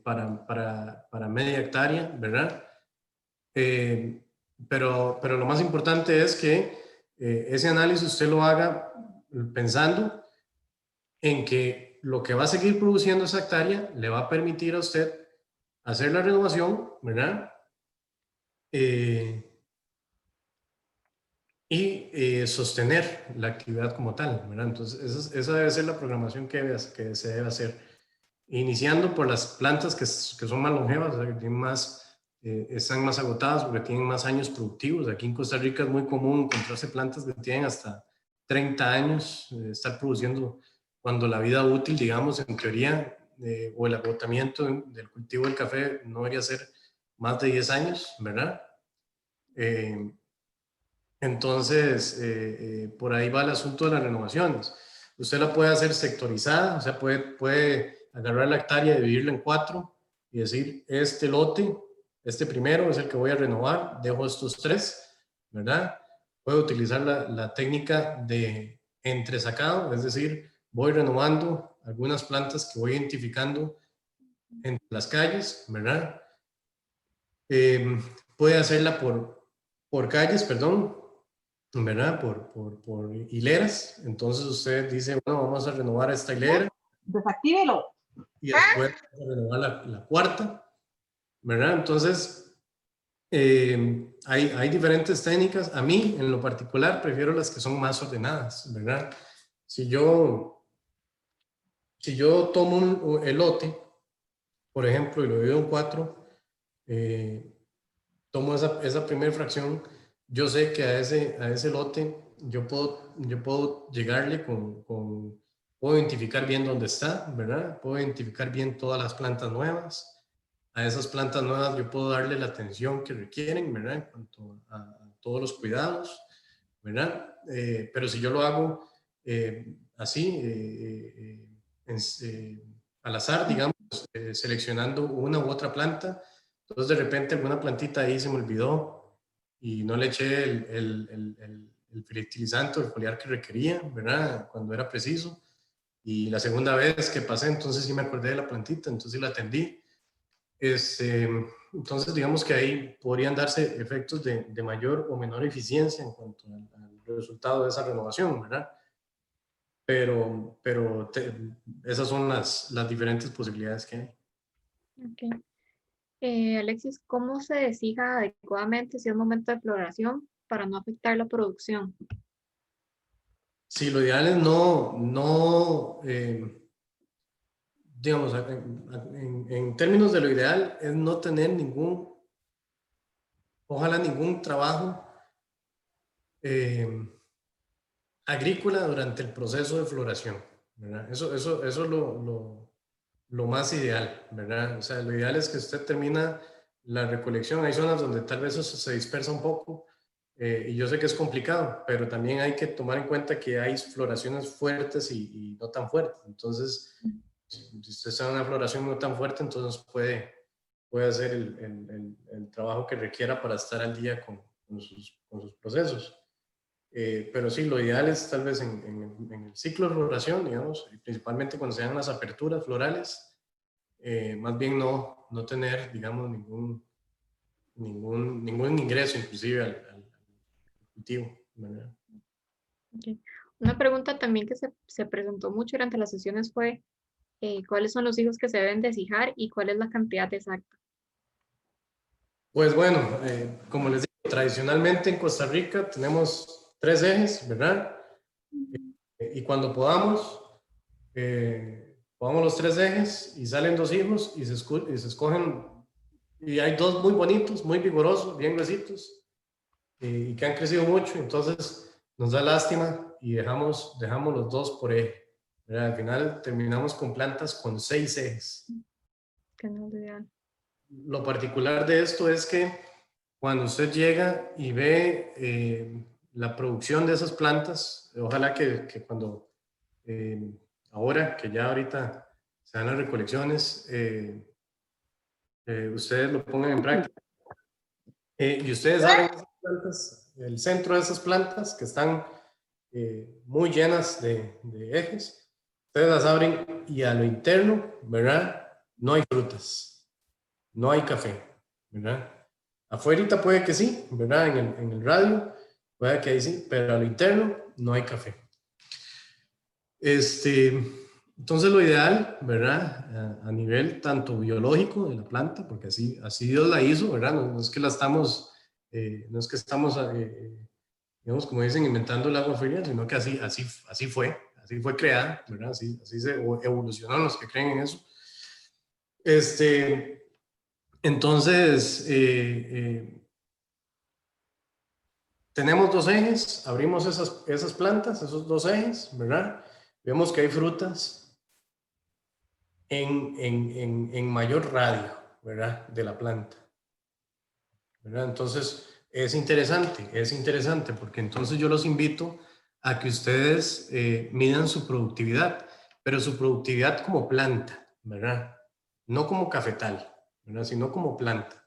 S3: para media hectárea, ¿verdad? Eh, pero lo más importante es que ese análisis usted lo haga pensando en que lo que va a seguir produciendo esa hectárea le va a permitir a usted hacer la renovación, ¿verdad? Eh, y sostener la actividad como tal, ¿verdad? Entonces, esa debe ser la programación que se debe hacer. Iniciando por las plantas que son más longevas, o sea, que tienen están más agotadas porque tienen más años productivos. Aquí en Costa Rica es muy común encontrarse plantas que tienen hasta 30 años de estar produciendo, cuando la vida útil, digamos, en teoría, o el agotamiento del cultivo del café no debería ser más de 10 años, ¿verdad? Entonces, por ahí va el asunto de las renovaciones. Usted la puede hacer sectorizada, o sea, puede agarrar la hectárea y dividirla en 4 y decir, este lote, este primero es el que voy a renovar, dejo estos 3, ¿verdad? Puede utilizar la técnica de entresacado, es decir, voy renovando algunas plantas que voy identificando entre las calles, ¿verdad? Puede hacerla por calles, perdón, ¿verdad? Por hileras. Entonces usted dice, bueno, vamos a renovar esta hilera.
S2: Desactívelo.
S3: Y después vamos a renovar la cuarta, ¿verdad? Entonces, hay diferentes técnicas. A mí, en lo particular, prefiero las que son más ordenadas, ¿verdad? Si yo tomo un elote, por ejemplo, y lo divido en 4, tomo esa primera fracción, yo sé que a ese lote yo puedo llegarle puedo identificar bien dónde está, ¿verdad? Puedo identificar bien todas las plantas nuevas. A esas plantas nuevas yo puedo darle la atención que requieren, ¿verdad? En cuanto a todos los cuidados, ¿verdad? Pero si yo lo hago así, al azar, digamos, seleccionando una u otra planta, entonces de repente alguna plantita ahí se me olvidó y no le eché el fertilizante o el foliar que requería, ¿verdad? Cuando era preciso. Y la segunda vez que pasé, entonces sí me acordé de la plantita, entonces sí la atendí. Entonces, digamos que ahí podrían darse efectos de mayor o menor eficiencia en cuanto al resultado de esa renovación, ¿verdad? Pero esas son las diferentes posibilidades que hay.
S1: Ok. Alexis, ¿cómo se desija adecuadamente si es momento de floración para no afectar la producción?
S3: Sí, lo ideal es no digamos, en términos de lo ideal, es no tener ojalá ningún trabajo agrícola durante el proceso de floración, ¿verdad? Eso es lo más ideal, ¿verdad? O sea, lo ideal es que usted termina la recolección. Hay zonas donde tal vez eso se dispersa un poco y yo sé que es complicado, pero también hay que tomar en cuenta que hay floraciones fuertes y no tan fuertes. Entonces, si usted está en una floración no tan fuerte, entonces puede hacer el trabajo que requiera para estar al día con sus procesos. Pero sí, lo ideal es tal vez en el ciclo de floración, digamos, principalmente cuando se dan las aperturas florales, más bien no tener, digamos, ningún ingreso inclusive al cultivo, ¿verdad?
S1: Okay. Una pregunta también que se presentó mucho durante las sesiones fue ¿cuáles son los hijos que se deben deshijar y cuál es la cantidad exacta?
S3: Pues bueno, como les digo, tradicionalmente en Costa Rica tenemos 3 ejes, ¿verdad? Y cuando podamos los 3 ejes y salen 2 hijos y se escogen, y hay 2 muy bonitos, muy vigorosos, bien gruesitos, y que han crecido mucho, entonces nos da lástima y dejamos los 2 por eje, ¿verdad? Al final terminamos con plantas con 6 ejes.
S1: Que no es lo ideal.
S3: Lo particular de esto es que cuando usted llega y ve la producción de esas plantas, ojalá que cuando, ahora que ya ahorita se dan las recolecciones, ustedes lo pongan en práctica. Y ustedes abren esas plantas, el centro de esas plantas que están muy llenas de ejes, ustedes las abren y a lo interno, ¿verdad? No hay frutas, no hay café, ¿verdad? Afuera puede que sí, ¿verdad? En el radio puede que ahí sí, pero a lo interno no hay café. Entonces lo ideal, ¿verdad? A nivel tanto biológico de la planta, porque así Dios la hizo, ¿verdad? No es que la estamos, no es que estamos, digamos, como dicen, inventando el agua fría, sino que así fue creada, ¿verdad? Así se evolucionaron los que creen en eso. Entonces, tenemos 2 ejes, abrimos esas plantas, esos 2 ejes, ¿verdad? Vemos que hay frutas en mayor radio, ¿verdad? De la planta, ¿verdad? Entonces, es interesante porque entonces yo los invito a que ustedes midan su productividad, pero su productividad como planta, ¿verdad? No como cafetal, ¿verdad? Sino como planta.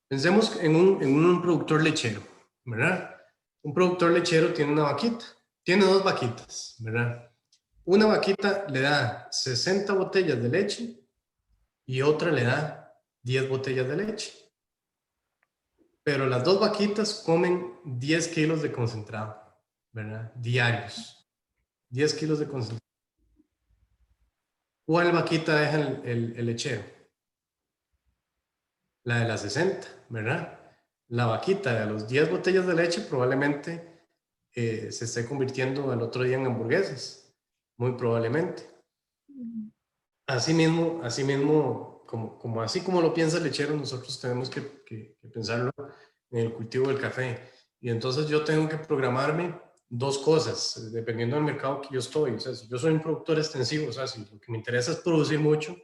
S3: Pensemos en un productor lechero, ¿verdad? Un productor lechero tiene una vaquita, tiene 2 vaquitas, ¿verdad? Una vaquita le da 60 botellas de leche y otra le da 10 botellas de leche. Pero las 2 vaquitas comen 10 kilos de concentrado, ¿verdad? Diarios. 10 kilos de concentrado. ¿Cuál vaquita deja el lechero? La de las 60, ¿verdad? La vaquita de los 10 botellas de leche probablemente se esté convirtiendo al otro día en hamburguesas, muy probablemente. Asimismo, así como lo piensa el lechero, nosotros tenemos que pensarlo en el cultivo del café. Y entonces yo tengo que programarme 2 cosas, dependiendo del mercado que yo estoy. O sea, si yo soy un productor extensivo, o sea, si lo que me interesa es producir mucho,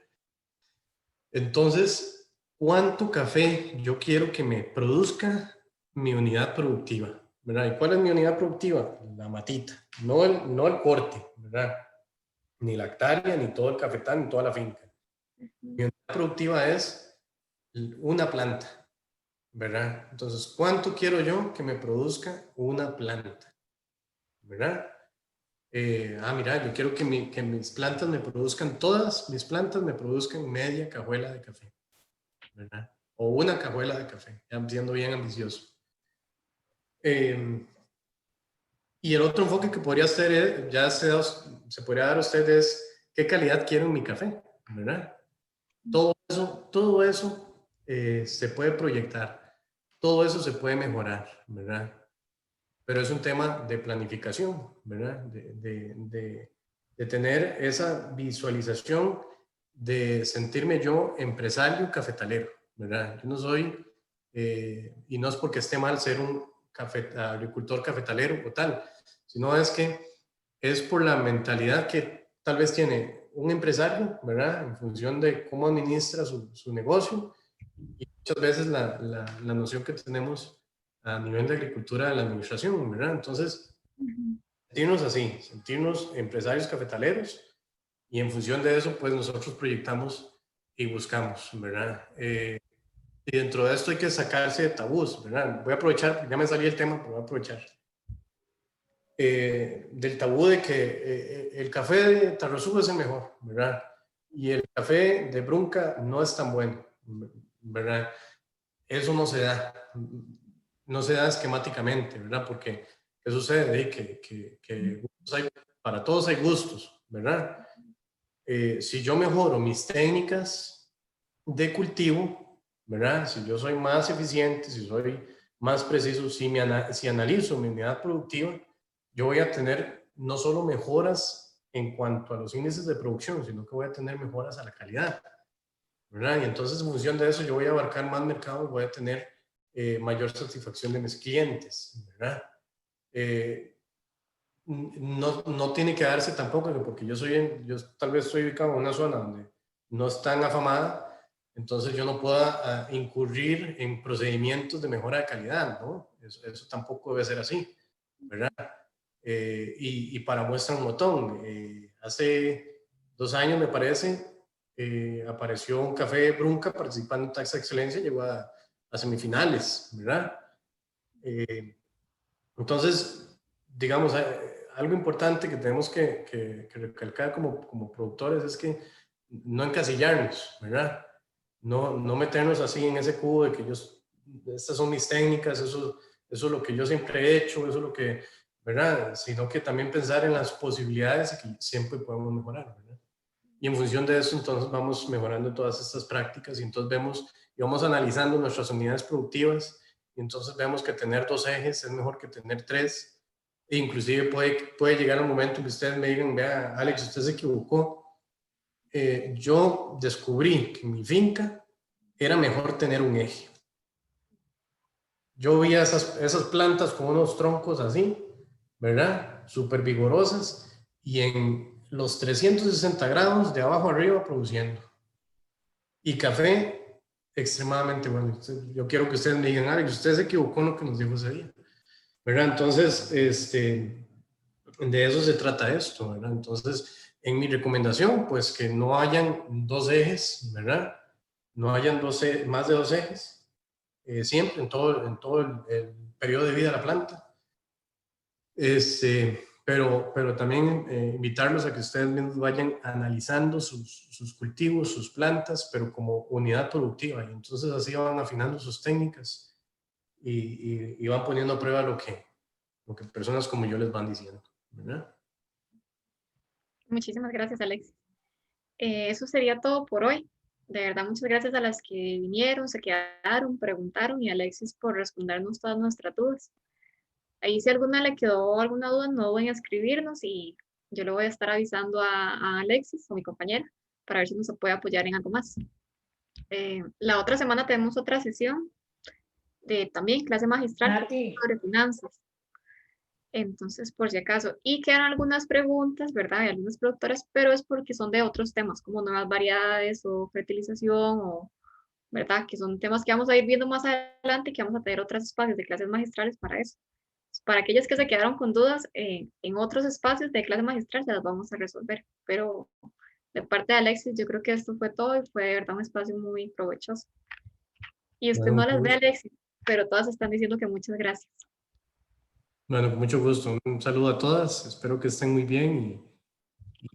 S3: entonces, ¿cuánto café yo quiero que me produzca mi unidad productiva? ¿Verdad? ¿Y cuál es mi unidad productiva? La matita, no el corte, ¿verdad? Ni la hectárea, ni todo el cafetal, ni toda la finca. Mi unidad productiva es una planta, ¿verdad? Entonces, ¿cuánto quiero yo que me produzca una planta? ¿Verdad? Mira, yo quiero que mis plantas me produzcan, todas mis plantas me produzcan media cajuela de café, ¿verdad? O una cajuela de café, ya siendo bien ambicioso. Y el otro enfoque que podría hacer, se podría dar a ustedes, ¿qué calidad quiero en mi café? ¿Verdad? Todo eso se puede proyectar, todo eso se puede mejorar, ¿verdad? Pero es un tema de planificación, ¿verdad? De tener esa visualización de sentirme yo empresario cafetalero, ¿verdad? Yo no soy, y no es porque esté mal ser un agricultor cafetalero o tal, sino es que es por la mentalidad que tal vez tiene un empresario, ¿verdad? En función de cómo administra su negocio y muchas veces la noción que tenemos a nivel de agricultura de la administración, ¿verdad? Entonces, sentirnos así, sentirnos empresarios cafetaleros y en función de eso, pues nosotros proyectamos y buscamos, ¿verdad? Y dentro de esto hay que sacarse de tabús, ¿verdad? Voy a aprovechar, ya me salí el tema, pero voy a aprovechar. Del tabú de que el café de Tarrazú es el mejor, ¿verdad? Y el café de Brunca no es tan bueno, ¿verdad? Eso no se da esquemáticamente, ¿verdad? Porque, ¿qué sucede? Que para todos hay gustos, ¿verdad? Si yo mejoro mis técnicas de cultivo, ¿verdad? Si yo soy más eficiente, si soy más preciso, si analizo mi unidad productiva, yo voy a tener no solo mejoras en cuanto a los índices de producción, sino que voy a tener mejoras a la calidad, ¿verdad? Y entonces en función de eso yo voy a abarcar más mercados, voy a tener mayor satisfacción de mis clientes, ¿verdad? No tiene que darse tampoco, porque yo tal vez estoy ubicado en una zona donde no es tan afamada, entonces yo no pueda incurrir en procedimientos de mejora de calidad, ¿no? Eso tampoco debe ser así, ¿verdad? Y para muestra un botón, hace 2 años me parece, apareció un café Brunca participando en Taxa Excelencia, llegó a semifinales, ¿verdad? Entonces, digamos, algo importante que tenemos que recalcar como productores es que no encasillarnos, ¿verdad? No meternos así en ese cubo de que estas son mis técnicas, eso es lo que yo siempre he hecho, eso es lo que, ¿verdad? Sino que también pensar en las posibilidades y que siempre podemos mejorar, ¿verdad? Y en función de eso, entonces vamos mejorando todas estas prácticas y entonces vemos y vamos analizando nuestras unidades productivas y entonces vemos que tener 2 ejes es mejor que tener 3. E inclusive puede llegar un momento en que ustedes me digan, vea, Alex, usted se equivocó. Yo descubrí que en mi finca era mejor tener un eje. Yo vi esas plantas con unos troncos así, ¿verdad? Súper vigorosas y los 360 grados de abajo arriba produciendo. Y café extremadamente bueno. Yo quiero que ustedes me digan, Alex, usted se equivocó en lo que nos dijo ese día, ¿verdad? Entonces, de eso se trata esto, ¿verdad? Entonces, en mi recomendación, pues que no hayan dos ejes, ¿verdad? No hayan más de dos ejes, siempre, en todo el periodo de vida de la planta. Pero también invitarlos a que ustedes mismos vayan analizando sus cultivos, sus plantas, pero como unidad productiva. Y entonces así van afinando sus técnicas y van poniendo a prueba lo que personas como yo les van diciendo, ¿verdad?
S1: Muchísimas gracias, Alex. Eso sería todo por hoy. De verdad, muchas gracias a las que vinieron, se quedaron, preguntaron y a Alexis por respondernos todas nuestras dudas. Ahí si alguna le quedó alguna duda, no duden en escribirnos y yo le voy a estar avisando a Alexis o mi compañera para ver si nos puede apoyar en algo más. La otra semana tenemos otra sesión de también clase magistral
S2: Nati,
S1: sobre finanzas. Entonces, por si acaso, y quedan algunas preguntas, ¿verdad? De algunas productoras, pero es porque son de otros temas, como nuevas variedades o fertilización, o, ¿verdad? Que son temas que vamos a ir viendo más adelante y que vamos a tener otros espacios de clases magistrales para eso. Para aquellas que se quedaron con dudas, en otros espacios de clase magistral se las vamos a resolver. Pero de parte de Alexis, yo creo que esto fue todo y fue de verdad un espacio muy provechoso. Y usted
S3: Bueno,
S1: no las ve, Alexis, pero todas están diciendo que muchas gracias.
S3: bueno, con mucho gusto. Un saludo a todas. Espero que estén muy bien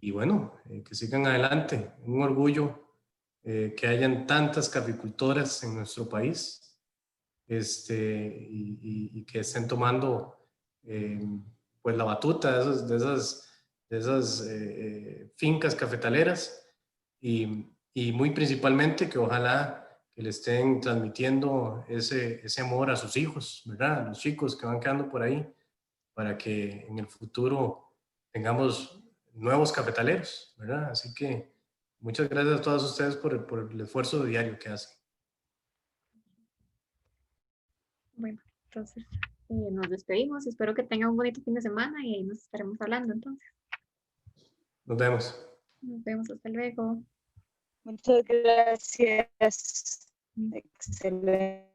S3: y bueno, que sigan adelante. Un orgullo que hayan tantas caficultoras en nuestro país y que estén tomando pues la batuta de esas fincas cafetaleras y muy principalmente que ojalá que le estén transmitiendo ese amor a sus hijos, ¿verdad? A los chicos que van quedando por ahí para que en el futuro tengamos nuevos cafetaleros, ¿verdad? Así que muchas gracias a todos ustedes por el esfuerzo diario que hacen.
S1: Bueno, entonces nos despedimos. Espero que tengan un bonito fin de semana y ahí nos estaremos hablando entonces.
S3: Nos vemos.
S1: Nos vemos, hasta luego.
S4: Muchas gracias. Excelente.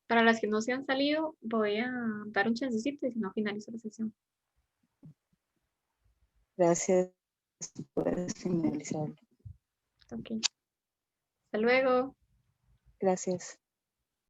S1: Para las que no se han salido, voy a dar un chancecito y si no, finalizo la sesión.
S4: Gracias. Puedes finalizar.
S1: Ok. Hasta luego.
S4: Gracias.